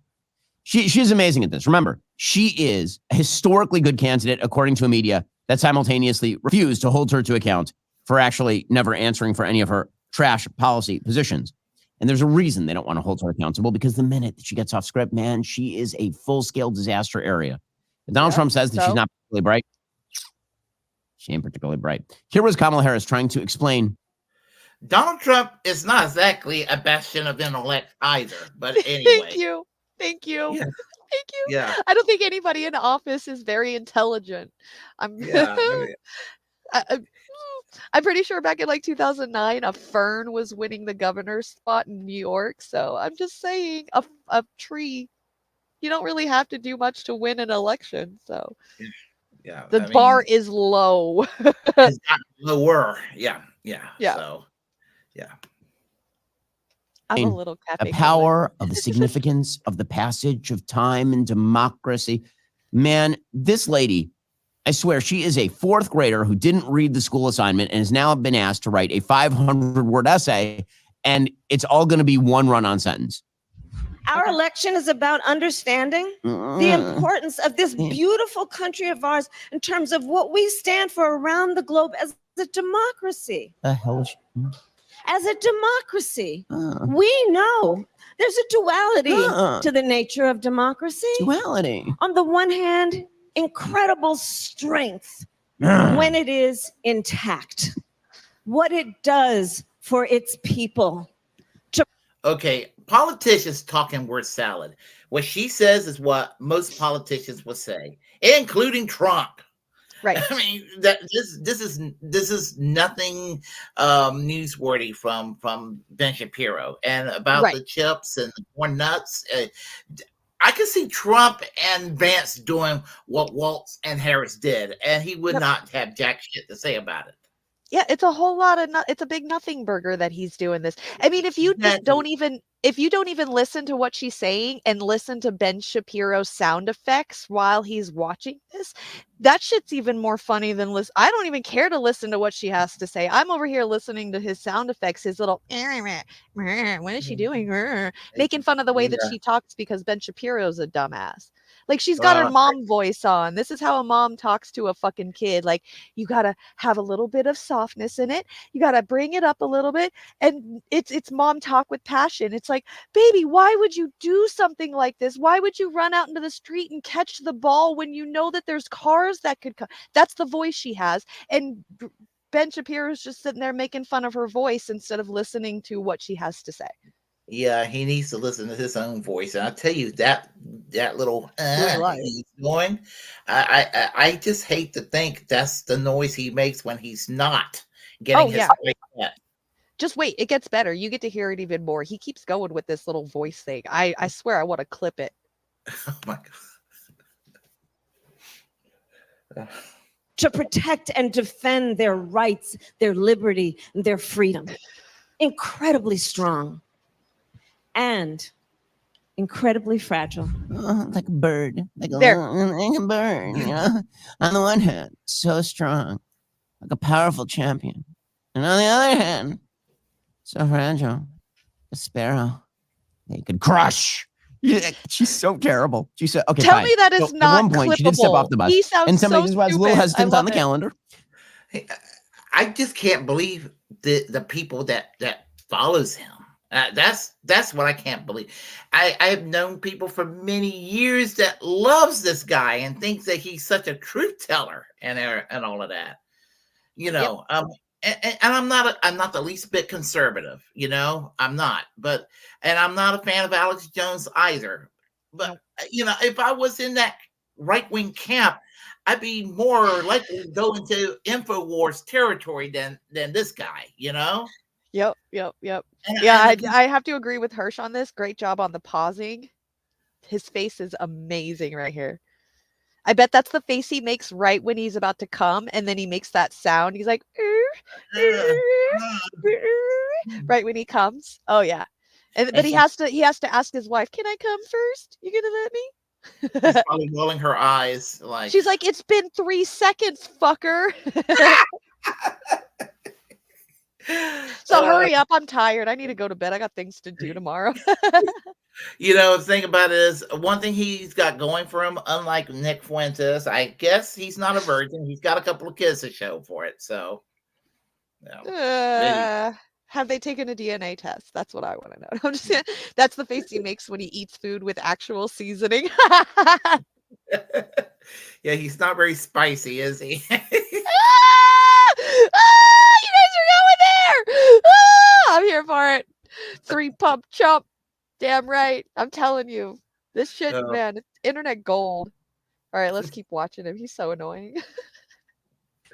She's amazing at this. Remember, she is a historically good candidate, according to a media that simultaneously refused to hold her to account for actually never answering for any of her trash policy positions. And there's a reason they don't want to hold her accountable, because the minute that she gets off script, man, she is a full-scale disaster area. If Donald Trump says that she's not particularly bright, she ain't particularly bright. Here was Kamala Harris trying to explain. Donald Trump is not exactly a bastion of intellect either, but anyway. Thank you. Yeah. Thank you. Yeah. I don't think anybody in office is very intelligent. I'm pretty sure back in like 2009, a fern was winning the governor's spot in New York. So I'm just saying, a tree, you don't really have to do much to win an election. So the bar is low. It's gotten lower. Yeah. So, yeah. I'm a little the power of the significance of the passage of time and democracy. Man, this lady, I swear, she is a 4th grader who didn't read the school assignment and has now been asked to write a 500-word essay, and it's all going to be one run-on sentence. Our election is about understanding the importance of this beautiful country of ours in terms of what we stand for around the globe as a democracy. The hell is she? As a democracy, we know there's a duality to the nature of democracy. Duality. On the one hand, incredible strength when it is intact. What it does for its people. Okay, politicians talking word salad. What she says is what most politicians would say, including Trump. Right. I mean, that this is nothing newsworthy from Ben Shapiro. And about the chips and the corn nuts, I could see Trump and Vance doing what Walz and Harris did, and he would not have jack shit to say about it. Yeah, it's a whole lot of it's a big nothing burger that he's doing this. I mean, if you just don't even listen to what she's saying and listen to Ben Shapiro's sound effects while he's watching this, that shit's even more funny than listen. I don't even care to listen to what she has to say. I'm over here listening to his sound effects, his little what is she doing? Making fun of the way that she talks because Ben Shapiro's a dumbass. Like, she's got her mom voice on. This is how a mom talks to a fucking kid. Like, you got to have a little bit of softness in it. You got to bring it up a little bit. And it's mom talk with passion. It's like, baby, why would you do something like this? Why would you run out into the street and catch the ball when you know that there's cars that could come? That's the voice she has. And Ben Shapiro's just sitting there making fun of her voice instead of listening to what she has to say. Yeah, he needs to listen to his own voice. And I tell you, that little he's going, I just hate to think that's the noise he makes when he's not getting his voice set. Just wait, it gets better. You get to hear it even more. He keeps going with this little voice thing. I swear I want to clip it. Oh my God. To protect and defend their rights, their liberty, and their freedom. Incredibly strong. And incredibly fragile. Like a bird. Like a bird, you know? On the one hand, so strong. like a powerful champion. And on the other hand, so fragile, a sparrow they could crush. Yeah, she's so terrible. She said, okay, Tell fine. me that is So at not one point, she did step off clippable. the bus. He sounds And somebody so just was a little stupid. I hesitant on love the it. calendar. Hey, I just can't believe the people that follows him. That's what I can't believe. I have known people for many years that loves this guy and thinks that he's such a truth teller and all of that. You Yep. know, and I'm not the least bit conservative. You know, I'm not. But and I'm not a fan of Alex Jones either. But you know, if I was in that right wing camp, I'd be more likely to go into InfoWars territory than this guy. You know. Yep. And, Yeah, and I have to agree with Hirsch on this. Great job on the pausing. His face is amazing right here. I bet that's the face he makes right when he's about to come, and then he makes that sound. He's like, right when he comes. Oh yeah, but he has to ask his wife, "Can I come first? You gonna let me?" She's probably rolling her eyes like She's like, "It's been 3 seconds, fucker." So hurry up, I'm tired. I need to go to bed. I got things to do tomorrow. You know, the thing about it is one thing he's got going for him, unlike Nick Fuentes, I guess he's not a virgin. He's got a couple of kids to show for it. So, Have they taken a DNA test? That's what I want to know. I'm just kidding. That's the face he makes when he eats food with actual seasoning. yeah, he's not very spicy, is he? You guys are going there. I'm here for it. 3 pump chump. Damn right. I'm telling you. This shit, man, it's internet gold. All right, let's keep watching him. He's so annoying.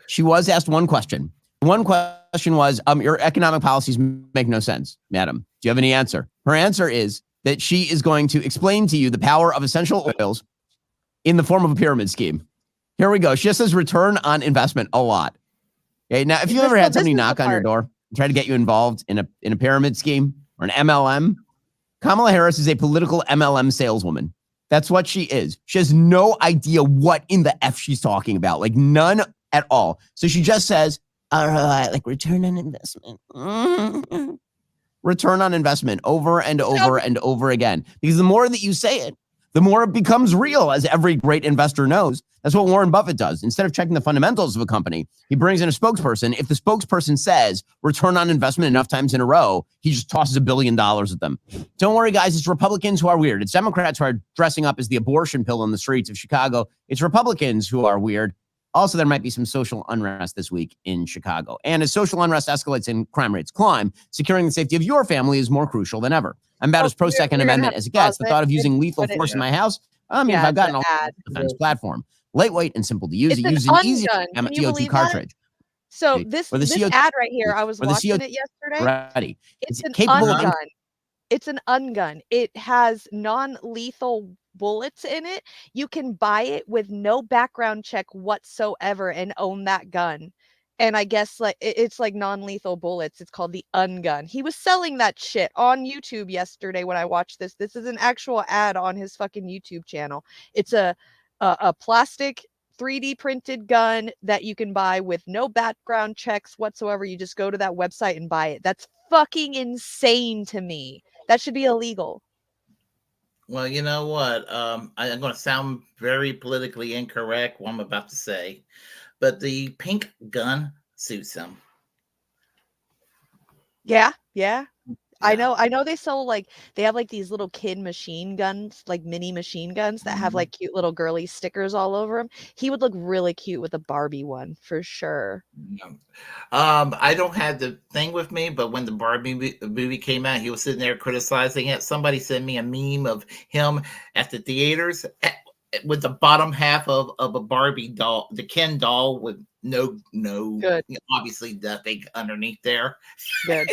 She was asked one question. One question was, your economic policies make no sense, madam. Do you have any answer? Her answer is that she is going to explain to you the power of essential oils in the form of a pyramid scheme. Here we go. She just says return on investment a lot. Okay, now, if you ever had somebody knock on your door and try to get you involved in a pyramid scheme or an MLM, Kamala Harris is a political MLM saleswoman. That's what she is. She has no idea what in the F she's talking about, like none at all. So she just says, all right, like return on investment. Return on investment over and over and over again. Because the more that you say it, the more it becomes real, as every great investor knows. That's what Warren Buffett does. Instead of checking the fundamentals of a company, he brings in a spokesperson. If the spokesperson says return on investment enough times in a row, he just tosses $1 billion at them. Don't worry, guys. It's Republicans who are weird. It's Democrats who are dressing up as the abortion pill in the streets of Chicago. It's Republicans who are weird. Also, there might be some social unrest this week in Chicago. And as social unrest escalates and crime rates climb, securing the safety of your family is more crucial than ever. I'm about as pro-Second Amendment as it gets. The thought of using lethal force in my house, I mean, if I've gotten a defense platform. Lightweight and simple to use. It uses an easy CO2 cartridge. So this ad right here, I was watching it yesterday. Ready. It's an ungun. It's an ungun. It has non-lethal bullets in it. You can buy it with no background check whatsoever and own that gun. And I guess like it's like non-lethal bullets. It's called the ungun. He was selling that shit on YouTube yesterday when I watched this. This is an actual ad on his fucking YouTube channel. It's a plastic 3D printed gun that you can buy with no background checks whatsoever. You just go to that website and buy it. That's fucking insane to me. That should be illegal. Well, you know what? I'm going to sound very politically incorrect, what I'm about to say, but the pink gun suits him. Yeah. I know they sell they have like these little kid machine guns, like mini machine guns that have like cute little girly stickers all over them. He would look really cute with a Barbie one for sure. I don't have the thing with me, but when the Barbie movie came out, he was sitting there criticizing it. Somebody sent me a meme of him at the theaters with the bottom half of a Barbie doll, the Ken doll with no obviously nothing underneath there. Good.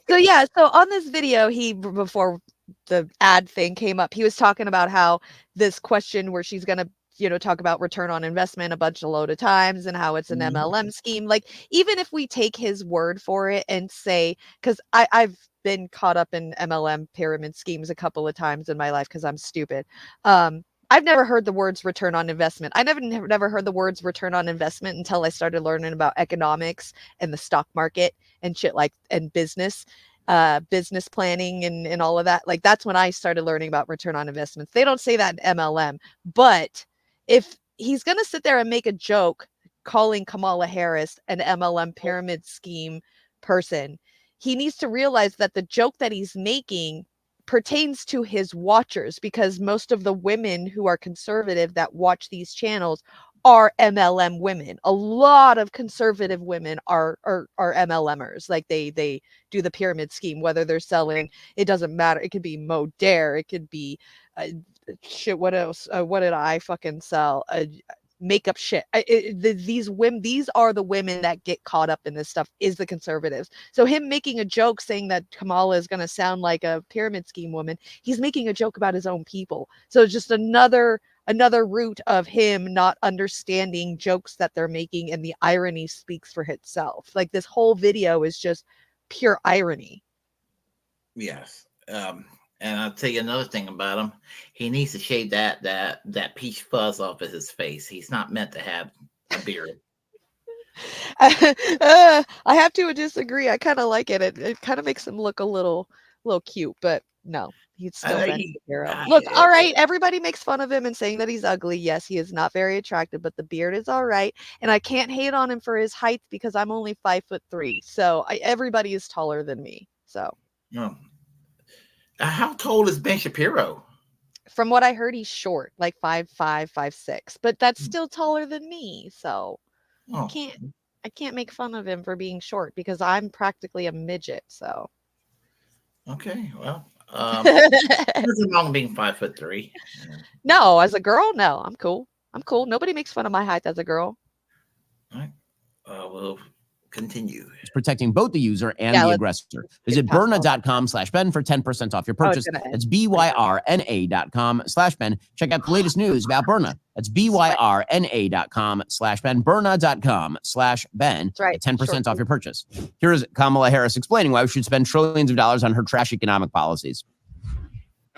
So on this video, before the ad thing came up, he was talking about how this question where she's gonna talk about return on investment a load of times and how it's an MLM scheme. Like, even if we take his word for it and say, because I've been caught up in MLM pyramid schemes a couple of times in my life because I'm stupid. I've never heard the words return on investment. I never heard the words return on investment until I started learning about economics and the stock market and shit and business planning and all of that. Like that's when I started learning about return on investments. They don't say that in MLM, but if he's going to sit there and make a joke calling Kamala Harris an MLM pyramid scheme person, he needs to realize that the joke that he's making pertains to his watchers, because most of the women who are conservative that watch these channels are MLM women. A lot of conservative women are MLMers. Like they do the pyramid scheme, whether they're selling, it doesn't matter. It could be Mo Dare, it could be shit. What else? What did I fucking sell? Makeup shit. These women, these are the women that get caught up in this stuff, is the conservatives. So him making a joke saying that Kamala is going to sound like a pyramid scheme woman, he's making a joke about his own people. So it's just another root of him not understanding jokes that they're making, and the irony speaks for itself. Like this whole video is just pure irony. Yes. And I'll tell you another thing about him. He needs to shave that peach fuzz off of his face. He's not meant to have a beard. I have to disagree. I kind of like it. It kind of makes him look a little cute, but no, he's still a hero. Look, all right, everybody makes fun of him and saying that he's ugly. Yes, he is not very attractive, but the beard is all right. And I can't hate on him for his height because I'm only 5'3". So everybody is taller than me. So. No. How tall is Ben Shapiro? From what I heard, he's short, like 5'5", 5'6", but that's still taller than me. So I can't make fun of him for being short because I'm practically a midget. So okay, well, nothing wrong being 5'3". No, as a girl, no, I'm cool. I'm cool. Nobody makes fun of my height as a girl. All right, we'll continue. It's protecting both the user and the aggressor. Visit Byrna.com/Ben for 10% off your purchase. That's BYRNA.com/Ben. Check out the latest news about Byrna. That's BYRNA.com/Ben. Byrna.com/Ben. That's right. 10% off your purchase. Here is Kamala Harris explaining why we should spend trillions of dollars on her trash economic policies.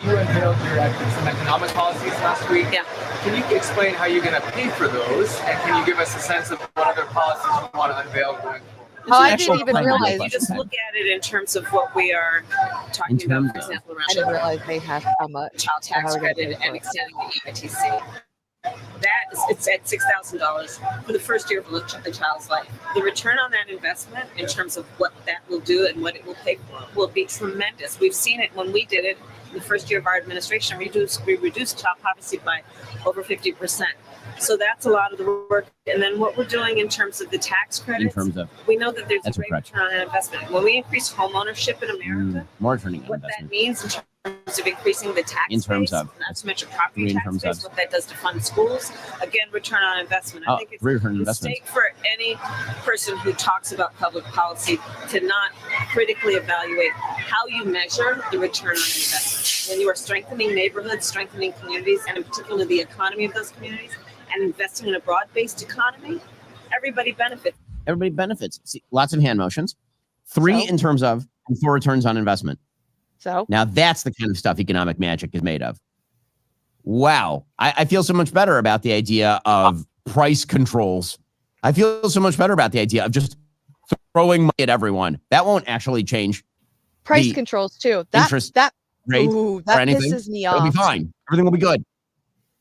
You unveiled some economic policies last week. Yeah. Can you explain how you're going to pay for those? And can you give us a sense of what other policies you want to unveil going forward? I didn't even realize. You just look at it in terms of what we are talking about, for example, around I didn't realize they have how much child tax credit and extending the EITC. It's at $6,000 for the first year of the child's life. The return on that investment in terms of what that will do and what it will pay for will be tremendous. We've seen it when we did it in the first year of our administration. We reduced child poverty by over 50%. So that's a lot of the work. And then what we're doing in terms of the tax credits, we know that there's a great return on investment. When we increase home ownership in America, what that means in terms of increasing the tax base, not to mention property tax base, what that does to fund schools, again, return on investment. I think it's a mistake for any person who talks about public policy to not critically evaluate how you measure the return on investment. When you are strengthening neighborhoods, strengthening communities, and in particular the economy of those communities, and investing in a broad-based economy, everybody benefits. Everybody benefits. See, lots of hand motions. 3 in terms of, and 4 returns on investment. So now that's the kind of stuff economic magic is made of. Wow. I feel so much better about the idea of price controls. I feel so much better about the idea of just throwing money at everyone. That won't actually change price controls too. Interest rate that or anything. Pisses me off. It'll be fine. Everything will be good.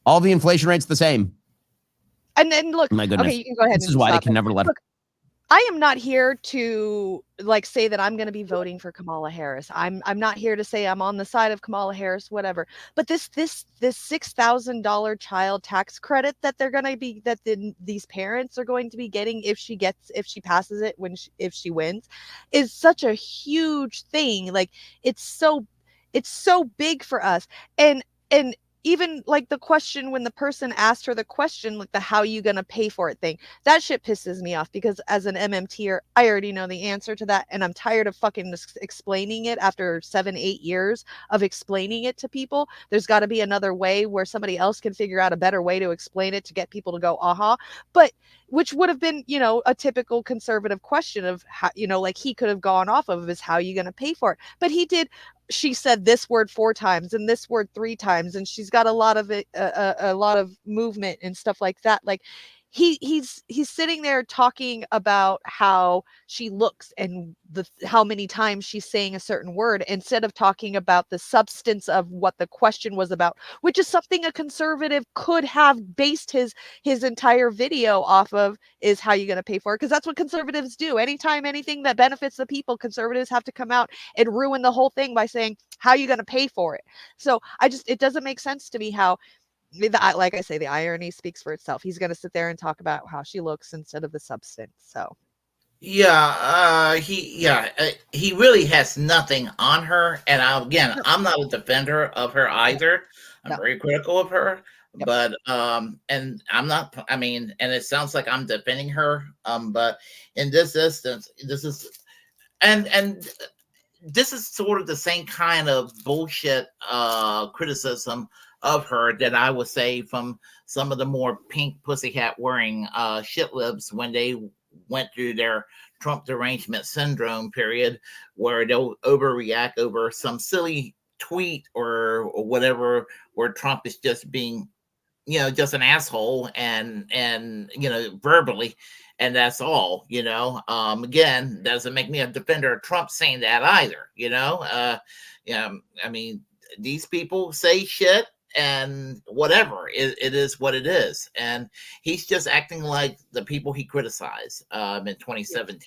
All the inflation rates the same. And then look, my goodness. Okay, you can go ahead. This is why they can never let. Look, I am not here to say that I'm going to be voting for Kamala Harris. I'm not here to say I'm on the side of Kamala Harris, whatever. But this $6,000 child tax credit that they're going to be these parents are going to be getting if she passes it if she wins is such a huge thing. Like it's so big for us. And even like the question when the person asked her the question, like the how you gonna pay for it thing, that shit pisses me off because as an MMTer, I already know the answer to that. And I'm tired of fucking explaining it after 7-8 years of explaining it to people. There's got to be another way where somebody else can figure out a better way to explain it to get people to go, aha. But which would have been, a typical conservative question of how, like he could have gone off of is how are you going to pay for it? But he did. She said this word 4 times and this word 3 times, and she's got a lot of it, a lot of movement and stuff like that. Like he's sitting there talking about how she looks and how many times she's saying a certain word instead of talking about the substance of what the question was about, which is something a conservative could have based his entire video off of, is how you going to pay for it, because that's what conservatives do. Anytime anything that benefits the people, conservatives have to come out and ruin the whole thing by saying how you going to pay for it. So it doesn't make sense to me how, like I say, the irony speaks for itself. He's going to sit there and talk about how she looks instead of the substance. So he really has nothing on her. And I'm not a defender of her either. I'm very critical of her. Yep. But and I'm not, I mean, and it sounds like I'm defending her. But in this instance, this is this is sort of the same kind of bullshit criticism of her that I would say from some of the more pink pussycat wearing shit libs when they went through their Trump derangement syndrome period, where they'll overreact over some silly tweet or whatever, where Trump is just being, just an asshole and verbally, and that's all. Again, doesn't make me a defender of Trump saying that either. I mean, these people say shit and whatever, it is what it is, and he's just acting like the people he criticized in 2017.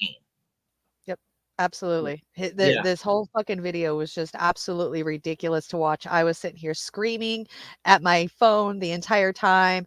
Yep, absolutely. This whole fucking video was just absolutely ridiculous to watch. I was sitting here screaming at my phone the entire time,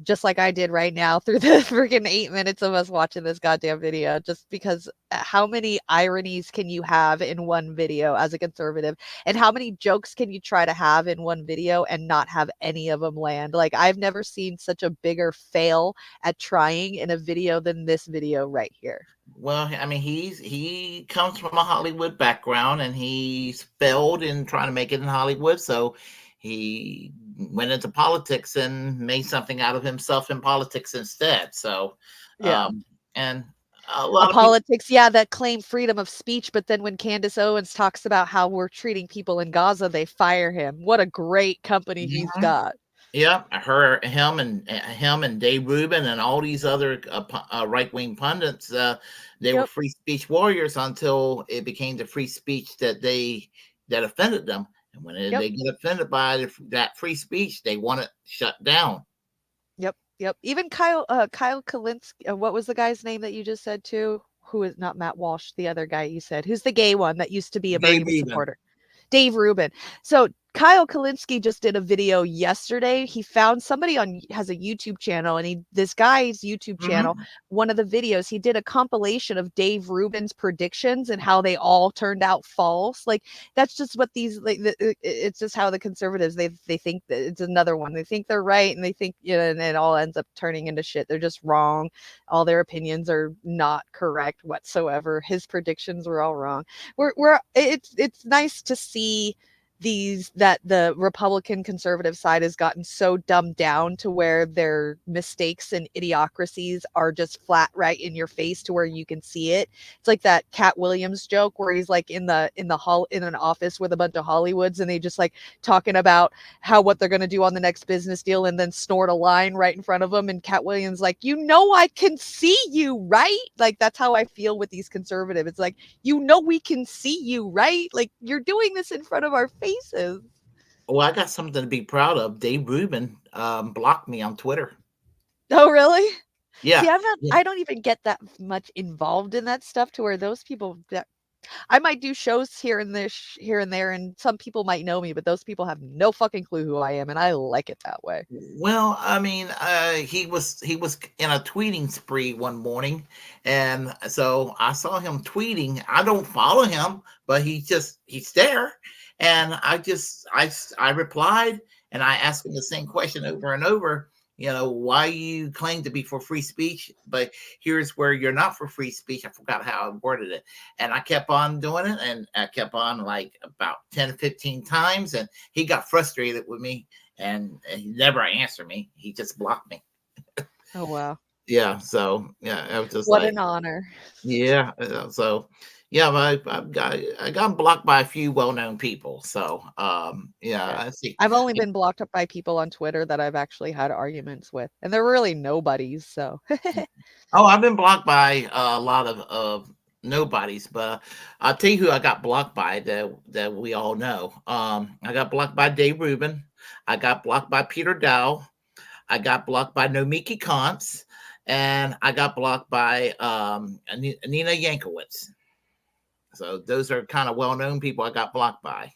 just like I did right now through the freaking 8 minutes of us watching this goddamn video, just because how many ironies can you have in one video as a conservative, and how many jokes can you try to have in one video and not have any of them land? Like, I've never seen such a bigger fail at trying in a video than this video right here. Well, I mean, he comes from a Hollywood background, and he's failed in trying to make it in Hollywood, so he went into politics and made something out of himself in politics instead. So, and a lot of politics, that claim freedom of speech, but then when Candace Owens talks about how we're treating people in Gaza, they fire him. What a great company he's got. Yeah, him and Dave Rubin and all these other right-wing pundits, they were free speech warriors until it became the free speech that offended them. And when they get offended by that free speech, they want it shut down. Yep. Even Kyle Kalinske, what was the guy's name that you just said too? Who is not Matt Walsh, the other guy you said, who's the gay one that used to be a Bernie supporter? Dave Rubin. So Kyle Kalinske just did a video yesterday. He found somebody has a YouTube channel, and this guy's YouTube channel, one of the videos, he did a compilation of Dave Rubin's predictions and how they all turned out false. Like, that's just what it's just how the conservatives, they think that it's another one. They think they're right, and they think, and it all ends up turning into shit. They're just wrong. All their opinions are not correct whatsoever. His predictions were all wrong. It's nice to see that the Republican conservative side has gotten so dumbed down to where their mistakes and idiocracies are just flat right in your face to where you can see it. It's like that Cat Williams joke where he's like in an office with a bunch of Hollywoods, and they just like talking about what they're going to do on the next business deal, and then snort a line right in front of them, and Cat Williams like, I can see you, right? Like, that's how I feel with these conservatives. It's like, we can see you, right? Like, you're doing this in front of our faces. Well, I got something to be proud of. Dave Rubin blocked me on Twitter. Oh, really? Yeah. See, I don't even get that much involved in that stuff to where those people I might do shows here and there, and some people might know me, but those people have no fucking clue who I am, and I like it that way. Well, I mean, he was in a tweeting spree one morning, and so I saw him tweeting. I don't follow him, but he's there, and I replied, and I asked him the same question over and over. Why you claim to be for free speech, but here's where you're not for free speech. I forgot how I worded it. And I kept on doing it, and I kept on like about 10, 15 times. And he got frustrated with me, and he never answered me. He just blocked me. Oh, wow. Yeah. So yeah, I was just What like, an honor. yeah. So yeah, I got blocked by a few well-known people. So yeah, Yeah. I see. I've only been blocked up by people on Twitter that I've actually had arguments with, and they're really nobodies. So Oh, I've been blocked by a lot of nobodies, but I'll tell you who I got blocked by that we all know. I got blocked by Dave Rubin. I got blocked by Peter Dow. I got blocked by Nomiki Kantz, and I got blocked by Nina Yankowicz. So those are kind of well-known people I got blocked by.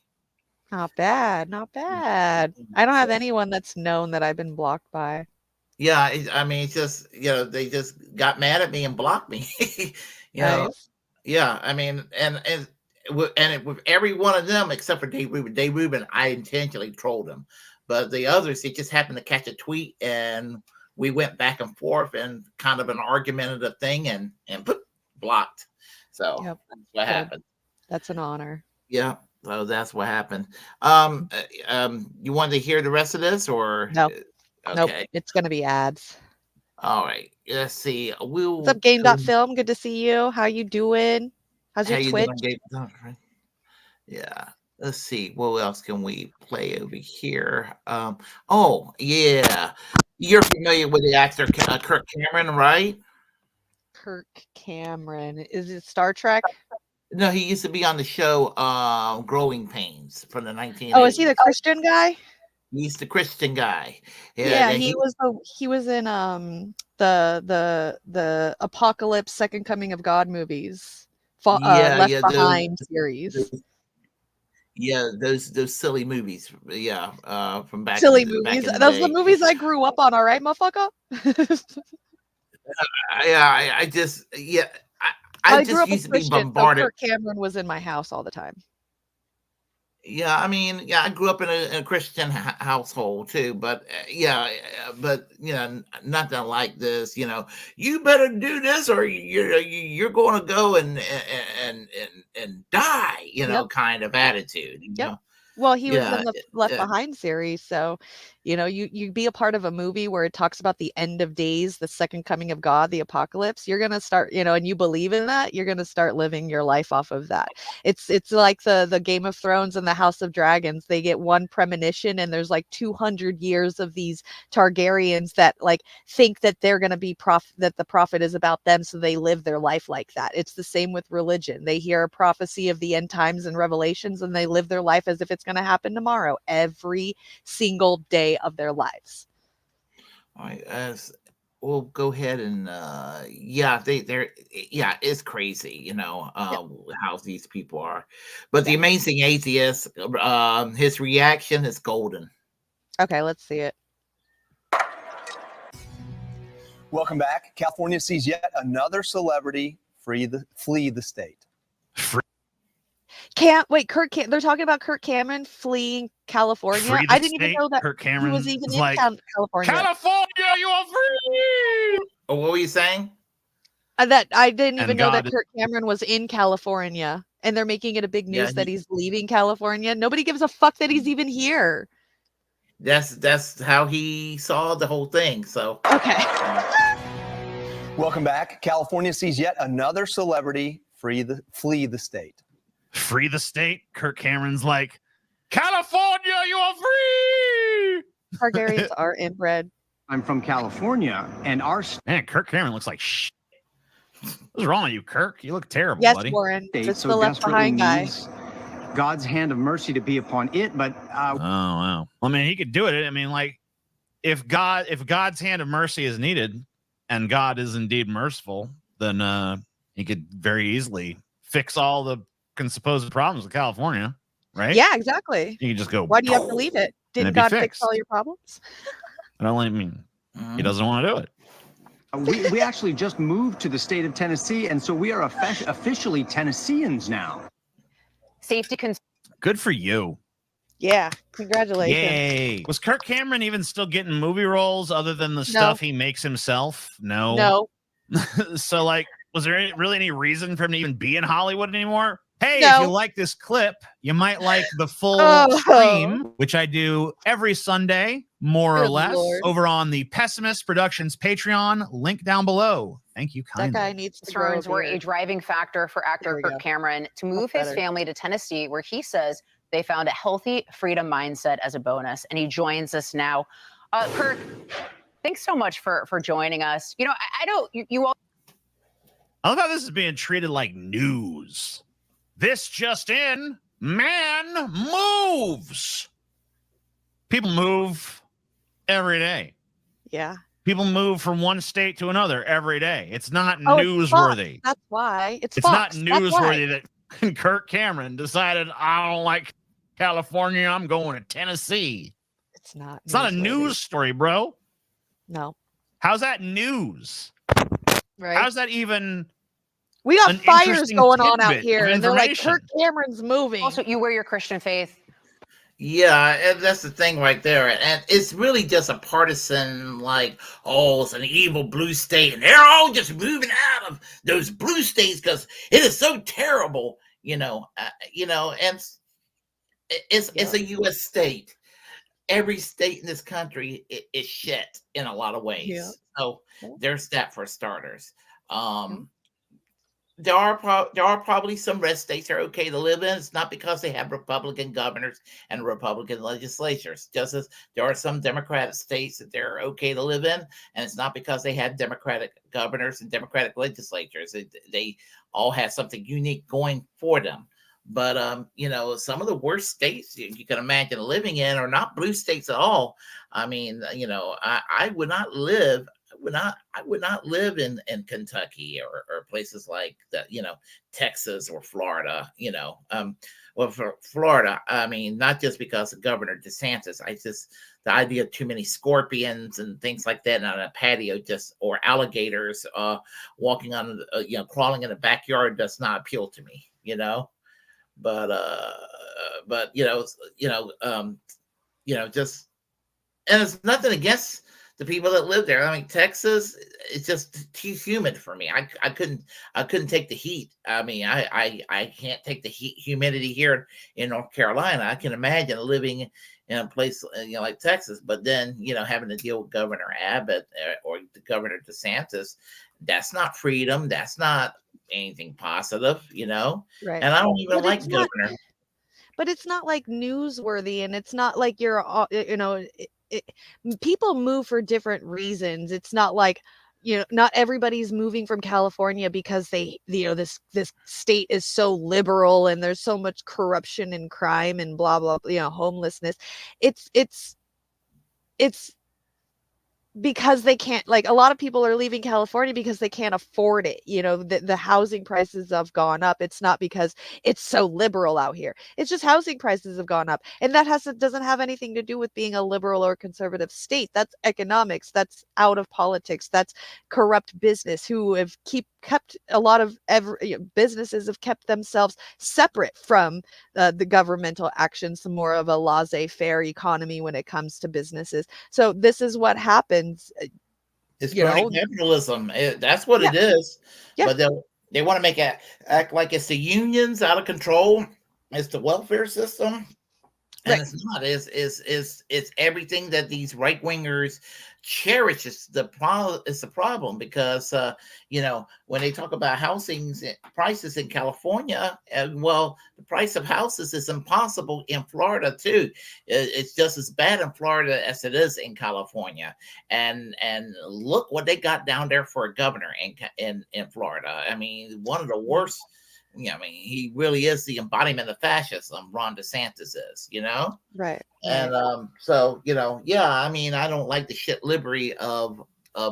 not bad, not bad. I don't have anyone that's known that I've been blocked by. Yeah, I mean, it's just they just got mad at me and blocked me. you know, Nice. yeah. I mean, with every one of them except for Dave Rubin. Dave Rubin, I intentionally trolled him, but the others, it just happened to catch a tweet and we went back and forth and kind of an argumentative thing and blocked. So Yep. that's what happened. That's an honor. Yeah. So that's what happened. You wanted to hear the rest of this or No. Nope. Okay. It's gonna be ads. All right. Let's see. What's up, Game.film? Good to see you. How you doing? How's How your you Twitch? doing, Gabe? Yeah. Let's see. What else can we play over here? Oh, yeah. You're familiar with the actor Kirk Cameron, right? Kirk Cameron. Is it Star Trek? No, he used to be on the show Growing Pains from the 1980s. Oh, is he the Christian guy? He's the Christian guy. Yeah, he was in the Apocalypse Second Coming of God movies. Left Behind series. Those silly movies. Yeah, from back. Silly back movies. in the Those are day. the movies I grew up on. All right, motherfucker. I just I grew just up used a to be Christian, bombarded. so Kirk Cameron was in my house all the time. Yeah, I mean, yeah, I grew up in a Christian household too, but but nothing like this. You better do this, or you're going to go and die. Yep. Kind of attitude. Yep. Well, he was Yeah, in the Left yeah. Behind series, so you be a part of a movie where it talks about the end of days, the second coming of God, the apocalypse. You're gonna start, and you believe in that. You're gonna start living your life off of that. It's like the Game of Thrones and the House of Dragons. They get one premonition, and there's like 200 years of these Targaryens that like think that they're gonna be that the prophet is about them, so they live their life like that. It's the same with religion. They hear a prophecy of the end times and Revelations, and they live their life as if it's going to happen tomorrow every single day of their lives. All right, we'll go ahead and it's crazy, how these people are. But the Amazing Atheist, his reaction is golden. Okay, let's see it. Welcome back. California sees yet another celebrity flee the state. They're talking about Kirk Cameron fleeing California. I didn't even know that Kirk Cameron he was even in like, California. California, you are free! Oh, what were you saying? That I didn't even know God that Kirk Cameron was in California, and they're making it a big news that he's leaving California. Nobody gives a fuck that he's even here. That's how he saw the whole thing. So okay. Welcome back. California sees yet another celebrity flee the state. Free the state. Kirk Cameron's like, California, you are free. Targaryens are inbred. I'm from California, and man, Kirk Cameron looks like shit. What's wrong with you, Kirk? You look terrible, yes, buddy. Warren. It's the Left Behind guy. God's hand of mercy to be upon it, but oh wow. I mean, he could do it. I mean, like, if God's hand of mercy is needed, and God is indeed merciful, then he could very easily fix all the supposed problems with California, right? Yeah, exactly. You can just go. Why do you have to leave it? Didn't God fix all your problems? I don't mean he doesn't want to do it. We actually just moved to the state of Tennessee, and so we are officially Tennesseans now. Safety concerns. Good for you. Yeah, congratulations. Yay. Was Kirk Cameron even still getting movie roles other than the stuff he makes himself? No. No. So, like, was there really any reason for him to even be in Hollywood anymore? Hey, if you No. like this clip, you might like the full Oh. stream, which I do every Sunday, more or Good less, Lord. over on the Pessimist Productions Patreon, link down below. Thank you That kindly. guy needs to grow a Concerns were a beard. driving factor for actor There we Kirk go. Cameron to move That's his better. family to Tennessee, where he says they found a healthy freedom mindset as a bonus. And he joins us now. Kirk, thanks so much for joining us. You know, I don't, you all. I love how this is being treated like news. This just in, man moves. People move every day. Yeah. People move from one state to another every day. It's not Oh, it's Fox. newsworthy. That's why. It's It's not Fox. That's why. newsworthy that Kirk Cameron decided, I don't like California, I'm going to Tennessee. It's not. It's not a newsworthy. news story, bro. No. How's that news? Right. How's that even We got an fires interesting going on out tidbit here, of and they're like, information? Kirk Cameron's moving. Also, you wear your Christian faith. Yeah, and that's the thing right there. And it's really just a partisan, like, oh, it's an evil blue state, and they're all just moving out of those blue states because it is so terrible, and it's a U.S. state. Every state in this country is shit in a lot of ways. Yeah. So there's that for starters. There are probably some red states that are okay to live in. It's not because they have Republican governors and Republican legislatures. Just as there are some Democratic states that they're okay to live in, and it's not because they have Democratic governors and Democratic legislatures. They all have something unique going for them. But some of the worst states you can imagine living in are not blue states at all. I mean, I would not live. I would not live in Kentucky or places like that, Texas or Florida, well, for Florida, I mean, not just because of Governor DeSantis, the idea of too many scorpions and things like that on a patio, or alligators walking on, crawling in the backyard does not appeal to me, but just, and it's nothing against the people that live there. I mean, Texas, it's just too humid for me. I couldn't take the heat. I mean, I can't take the humidity here in North Carolina. I can imagine living in a place like Texas, but then having to deal with Governor Abbott or the Governor DeSantis. That's not freedom. That's not anything positive, Right. And I don't even But like it's not. Governor. But it's not like newsworthy, and it's not like you're, people move for different reasons. It's not like, not everybody's moving from California because this state is so liberal and there's so much corruption and crime and blah blah, homelessness. It's because they can't, like, a lot of people are leaving California because they can't afford it. The housing prices have gone up. It's not because it's so liberal out here. It's just housing prices have gone up. And that doesn't have anything to do with being a liberal or conservative state. That's economics. That's out of politics. That's corrupt business who have kept a lot of businesses have kept themselves separate from the governmental actions, more of a laissez-faire economy when it comes to businesses. So this is what happens. It's capitalism. That's what it is. Yeah. But they want to make it act like it's the unions out of control. It's the welfare system. And it's not. It's everything that these right wingers cherish. It's the problem because when they talk about housing prices in California, well, the price of houses is impossible in Florida too. It's just as bad in Florida as it is in California. And look what they got down there for a governor in Florida. I mean, one of the worst. I mean, he really is the embodiment of fascism. Ron DeSantis is, Right. And so I mean, I don't like the shit livery of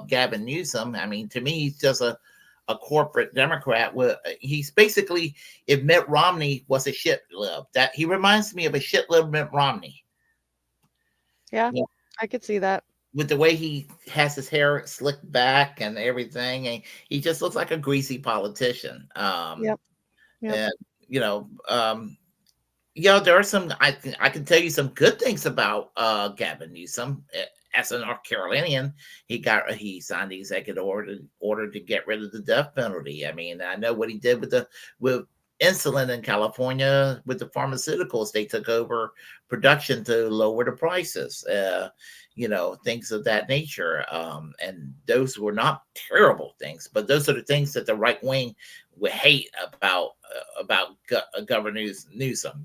Gavin Newsom. I mean, to me, he's just a corporate Democrat. He's basically, if Mitt Romney was a shit lib, that he reminds me of a shit lib Mitt Romney. Yeah, I could see that. With the way he has his hair slicked back and everything, and he just looks like a greasy politician. Yep. And there are some. I can tell you some good things about Gavin Newsom. As a North Carolinian, he signed the executive order to get rid of the death penalty. I mean, I know what he did with insulin in California with the pharmaceuticals. They took over production to lower the prices, things of that nature. And those were not terrible things, but those are the things that the right wing would hate about Governor Newsom,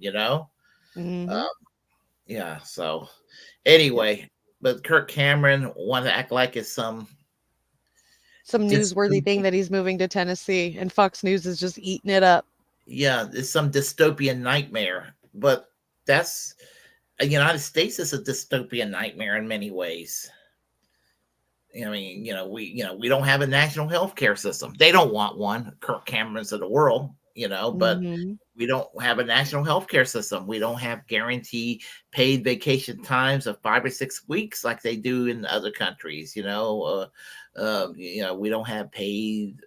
Mhm. Yeah. So anyway, but Kirk Cameron wanted to act like it's some newsworthy thing that he's moving to Tennessee, and Fox News is just eating it up. Yeah, it's some dystopian nightmare. But that's the United States is a dystopian nightmare in many ways. I mean, we don't have a national health care system. They don't want one. Kirk Cameron's of the world, but Mhm. we don't have a national health care system. We don't have guaranteed paid vacation times of 5 or 6 weeks like they do in other countries. We don't have paid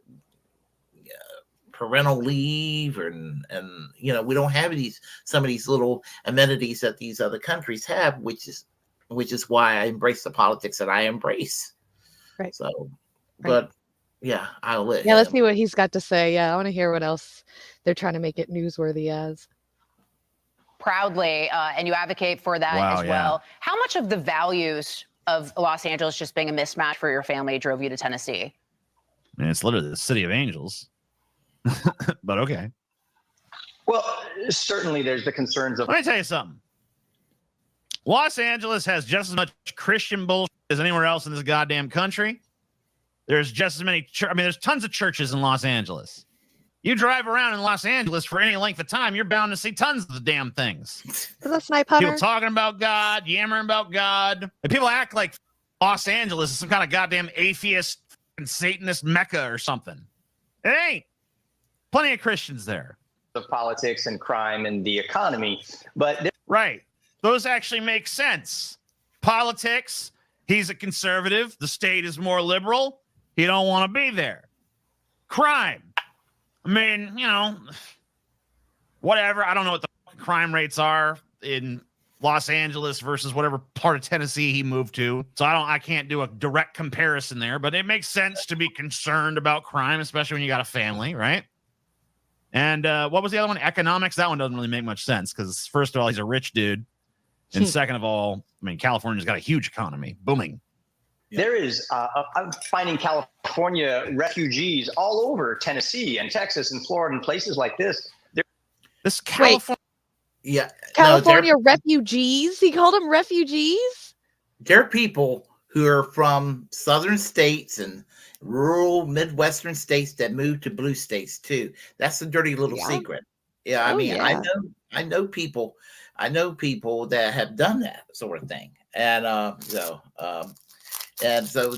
parental leave, and we don't have some of these little amenities that these other countries have, which is why I embrace the politics that I embrace. Right. So, but yeah, I'll let Yeah, let's him. see what he's got to say. Yeah, I want to hear what else they're trying to make it newsworthy as. Proudly, and you advocate for that Wow, as well. How much of the values of Los Angeles just being a mismatch for your family drove you to Tennessee? I mean, it's literally the city of angels. But okay. Well, certainly there's the concerns of. Let me tell you something. Los Angeles has just as much Christian bullshit as anywhere else in this goddamn country. There's just as many. There's tons of churches in Los Angeles. You drive around in Los Angeles for any length of time, you're bound to see tons of the damn things. Is that Snipe Hunter? People talking about God, yammering about God. And people act like Los Angeles is some kind of goddamn atheist and Satanist mecca or something. It ain't. Plenty of Christians there. Of politics and crime and the economy, but right, those actually make sense. Politics, he's a conservative, the state is more liberal, he don't want to be there. Crime, I mean, whatever. I don't know what the crime rates are in Los Angeles versus whatever part of Tennessee he moved to, so I can't do a direct comparison there, but it makes sense to be concerned about crime, especially when you got a family, right? And what was the other one? Economics. That one doesn't really make much sense because, first of all, he's a rich dude. And second of all, I mean, California's got a huge economy, booming. there is, I'm finding California refugees all over Tennessee and Texas and Florida and places like this. This California. Yeah. California refugees? He called them refugees? There are people who are from southern states and rural Midwestern states that move to blue states too. That's a dirty little secret. Yeah, I mean, I know people that have done that sort of thing, and so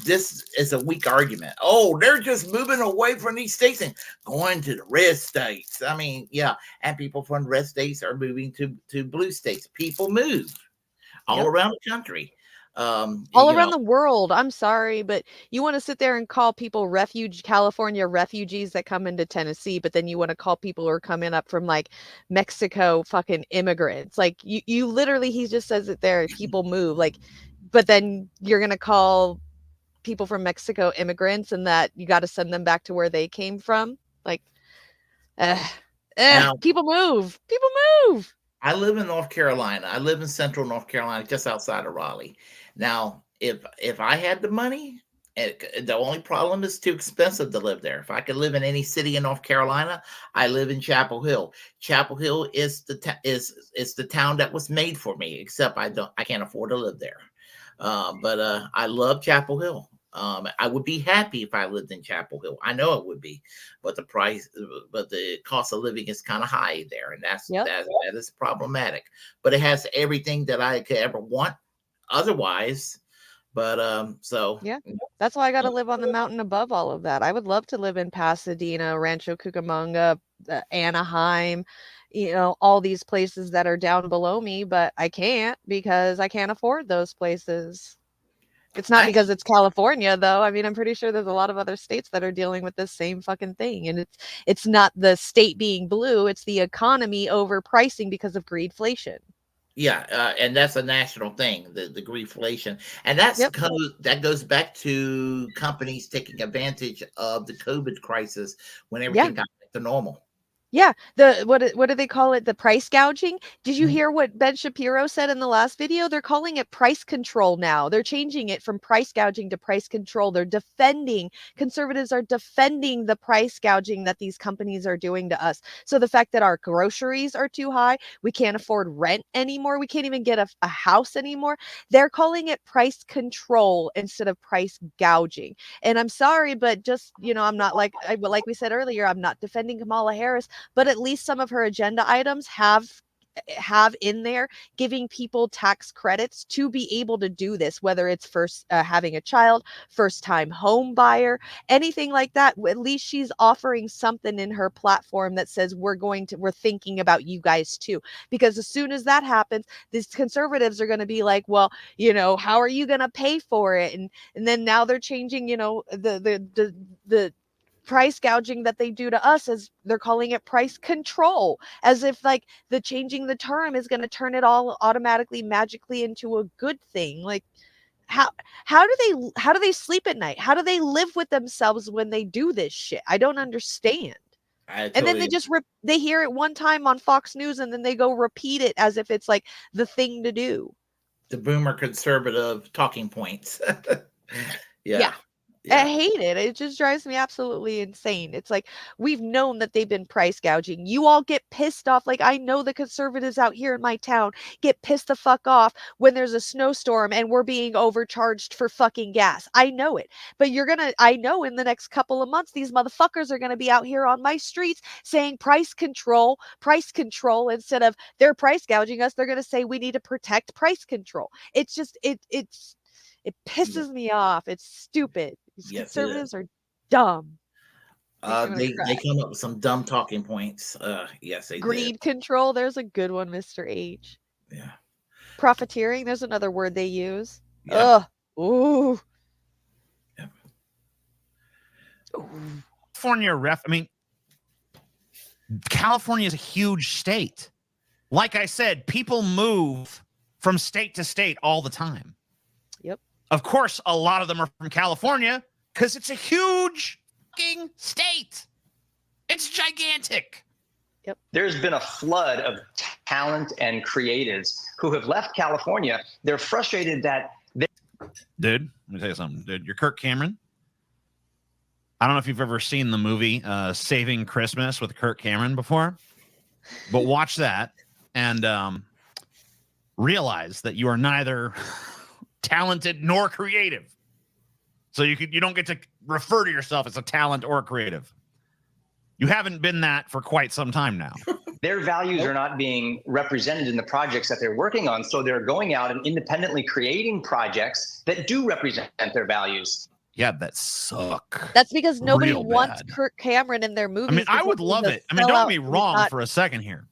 this is a weak argument. Oh, they're just moving away from these states and going to the red states. I mean, yeah, and people from red states are moving to blue states. People move all around the country. All around the world. I'm sorry, but you want to sit there and call people California refugees that come into Tennessee, but then you want to call people who are coming up from like Mexico fucking immigrants. Like you literally, he just says it there, people move. Like, but then you're gonna call people from Mexico immigrants and that you got to send them back to where they came from. Like, people move. People move. I live in North Carolina. I live in central North Carolina, just outside of Raleigh. Now, if I had the money, the only problem is too expensive to live there. If I could live in any city in North Carolina, I live in Chapel Hill. Chapel Hill is the town that was made for me. Except I can't afford to live there. But I love Chapel Hill. I would be happy if I lived in Chapel Hill. I know it would be, but the cost of living is kind of high there, and that is problematic. But it has everything that I could ever want otherwise. But that's why I got to live on the mountain above all of that. I would love to live in Pasadena, Rancho Cucamonga, Anaheim, all these places that are down below me, but I can't because I can't afford those places. It's not because it's California, though. I mean, I'm pretty sure there's a lot of other states that are dealing with this same fucking thing. And it's not the state being blue. It's the economy overpricing because of greedflation. Yeah, and that's a national thing, the greedflation. And that goes back to companies taking advantage of the COVID crisis when everything got back to normal. Yeah, what do they call it? The price gouging? Did you hear what Ben Shapiro said in the last video? They're calling it price control now. They're changing it from price gouging to price control. Conservatives are defending the price gouging that these companies are doing to us. So the fact that our groceries are too high, we can't afford rent anymore, we can't even get a house anymore. They're calling it price control instead of price gouging. And I'm sorry, but just, I'm not like we said earlier, I'm not defending Kamala Harris, but at least some of her agenda items have in there giving people tax credits to be able to do this, whether it's first having a child, first time home buyer, anything like that. At least she's offering something in her platform that says we're thinking about you guys too. Because as soon as that happens, these conservatives are going to be like, well, how are you going to pay for it? And then now they're changing, the price gouging that they do to us, as they're calling it price control, as if like the changing the term is going to turn it all automatically magically into a good thing. Like how do they sleep at night? How do they live with themselves when they do this shit? I don't understand. And then they just they hear it one time on Fox News and then they go repeat it as if it's like the thing to do. The boomer conservative talking points. Yeah. I hate it. It just drives me absolutely insane. It's like, we've known that they've been price gouging. You all get pissed off. Like, I know the conservatives out here in my town get pissed the fuck off when there's a snowstorm and we're being overcharged for fucking gas. I know it. But I know in the next couple of months, these motherfuckers are going to be out here on my streets saying price control, instead of they're price gouging us. They're going to say we need to protect price control. It's just, it pisses me off. It's stupid. These conservatives are dumb. They come up with some dumb talking points. Yes, they Greed control. There's a good one, Mr. H. Yeah. Profiteering. There's another word they use. Yeah. Ugh. Ooh. Yeah. California is a huge state. Like I said, people move from state to state all the time. Yep. Of course, a lot of them are from California because it's a huge fucking state. It's gigantic. Yep. There's been a flood of talent and creatives who have left California. They're frustrated that Dude, let me tell you something. Dude, you're Kirk Cameron. I don't know if you've ever seen the movie Saving Christmas with Kirk Cameron before, but watch that and realize that you are neither talented nor creative. So you don't get to refer to yourself as a talent or a creative. You haven't been that for quite some time now. their values are not being represented in the projects that they're working on. So they're going out and independently creating projects that do represent their values. Yeah, that suck. That's because nobody Real wants bad. Kirk Cameron in their movies. I mean, I would love it. I mean, don't get me wrong for a second here.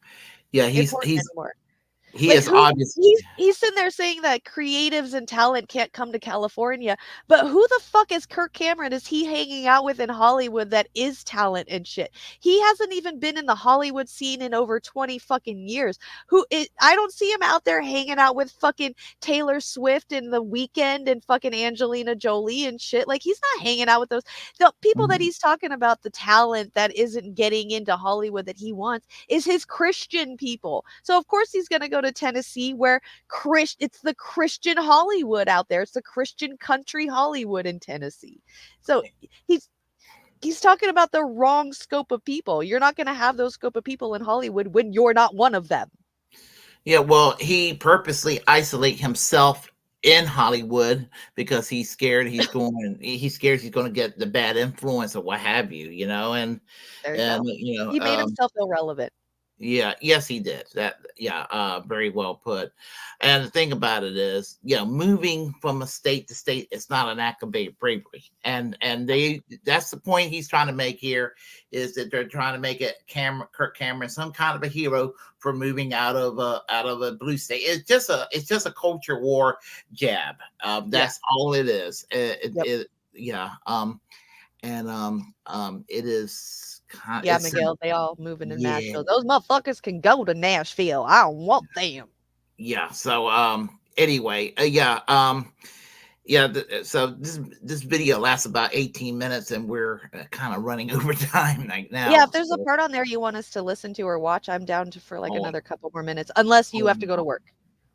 Yeah, he is Like, obviously. He's sitting there saying that creatives and talent can't come to California, but who the fuck is Kirk Cameron? Is he hanging out with in Hollywood that is talent and shit? He hasn't even been in the Hollywood scene in over 20 fucking years. I don't see him out there hanging out with fucking Taylor Swift and The Weeknd and fucking Angelina Jolie and shit. Like, he's not hanging out with the people that he's talking about. The talent that isn't getting into Hollywood that he wants is his Christian people. So of course he's gonna go to Tennessee, where it's the Christian Hollywood out there. It's the Christian country Hollywood in Tennessee. So he's talking about the wrong scope of people. You're not going to have those scope of people in Hollywood when you're not one of them. Yeah, well, he purposely isolate himself in Hollywood because he's scared he's going to get the bad influence or what have you, and he made himself irrelevant. Yeah, yes, he did that. Yeah, very well put. And the thing about it is, moving from a state to state is not an act of bravery. And that's the point he's trying to make here, is that they're trying to make it Kirk Cameron some kind of a hero for moving out of a blue state. It's just a culture war jab. That's all it is. It is. Yeah, Miguel, they all moving to Nashville. Those motherfuckers can go to Nashville. I don't want them. Yeah. So anyway, Yeah, so this video lasts about 18 minutes, and we're kind of running over time right now. Yeah, if there's a so- part on there you want us to listen to or watch, I'm down for like Oh. another couple more minutes, unless you have to go to work.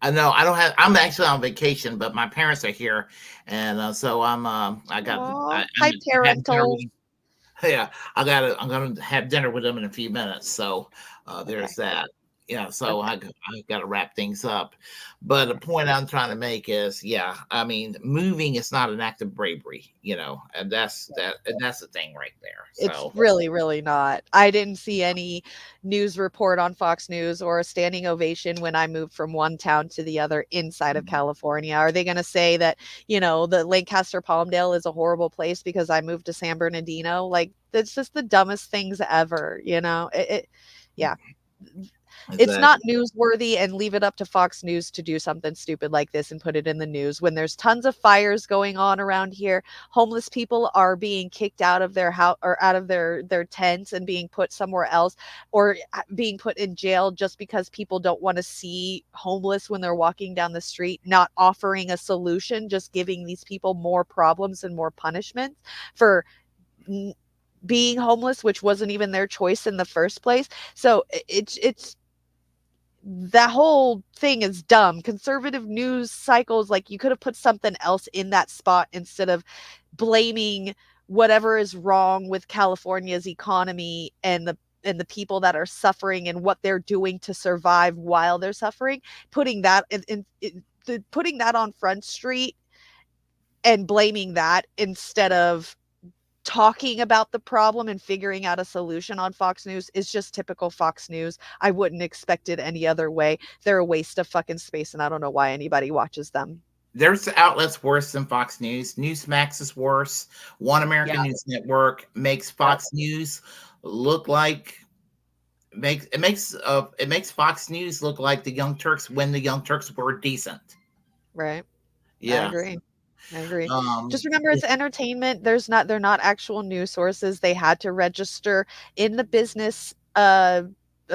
I know I don't have. I'm actually on vacation, but my parents are here, and so I'm. I got. Aw, I'm hi, having dinner with parentals. them. Yeah, I'm gonna have dinner with them in a few minutes. So there's that. Yeah, so I got to wrap things up. But the point I'm trying to make is, yeah, I mean, moving is not an act of bravery, and that's the thing right there. It's So really, really not. I didn't see any news report on Fox News or a standing ovation when I moved from one town to the other inside of California. Are they going to say that, the Lancaster Palmdale is a horrible place because I moved to San Bernardino? Like, that's just the dumbest things ever, yeah. It's not newsworthy, and leave it up to Fox News to do something stupid like this and put it in the news when there's tons of fires going on around here. Homeless people are being kicked out of their house or out of their tents and being put somewhere else, or being put in jail just because people don't want to see homeless when they're walking down the street, not offering a solution, just giving these people more problems and more punishment for being homeless, which wasn't even their choice in the first place. So it's that whole thing is dumb. Conservative news cycles, like, you could have put something else in that spot instead of blaming whatever is wrong with California's economy and the people that are suffering and what they're doing to survive while they're suffering. Putting that putting that on Front Street and blaming that instead of talking about the problem and figuring out a solution on Fox News is just typical Fox News. I wouldn't expect it any other way. They're a waste of fucking space, and I don't know why anybody watches them. There's outlets worse than Fox News. Newsmax is worse. One American News Network makes Fox News look like it makes Fox News look like the Young Turks when the Young Turks were decent. Right. Yeah. I agree. Just remember, it's entertainment. They're not actual news sources. They had to register in the business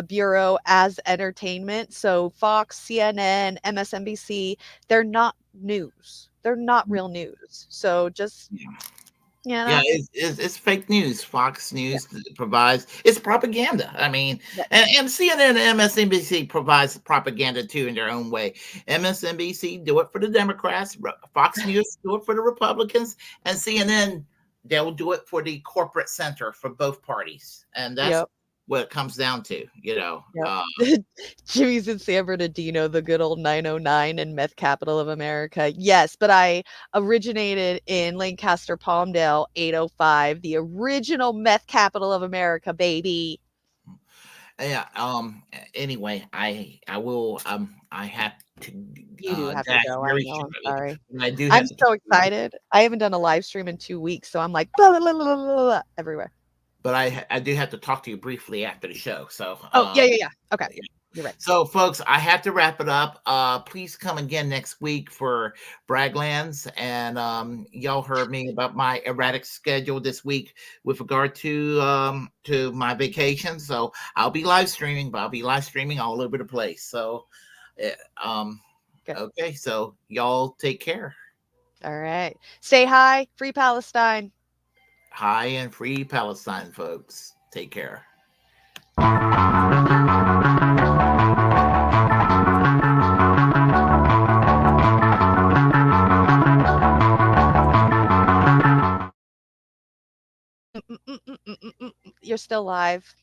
bureau as entertainment. So Fox, CNN, MSNBC, they're not news. They're not real news. So just Yeah, it's fake news. Fox News provides it's propaganda. I mean, and CNN and MSNBC provides propaganda too in their own way. MSNBC do it for the Democrats, Fox News do it for the Republicans, and CNN they'll do it for the corporate center for both parties, and that's what it comes down to. Jimmy's in San Bernardino, the good old 909 and meth capital of America. Yes, but I originated in Lancaster Palmdale, 805, the original meth capital of America, baby. Yeah. Anyway, I will. I have to. You do have to go. I know. I'm sorry. I do. I'm so excited. I haven't done a live stream in 2 weeks, so I'm like blah, blah, blah, blah, blah, blah, everywhere. But I do have to talk to you briefly after the show. So yeah. Okay. You're right. So folks, I have to wrap it up. Please come again next week for Bragglands. And y'all heard me about my erratic schedule this week with regard to my vacation. So I'll be live streaming, but I'll be live streaming all over the place. So okay, so y'all take care. All right. Stay high, free Palestine. High and free Palestine, folks. Take care. You're still live.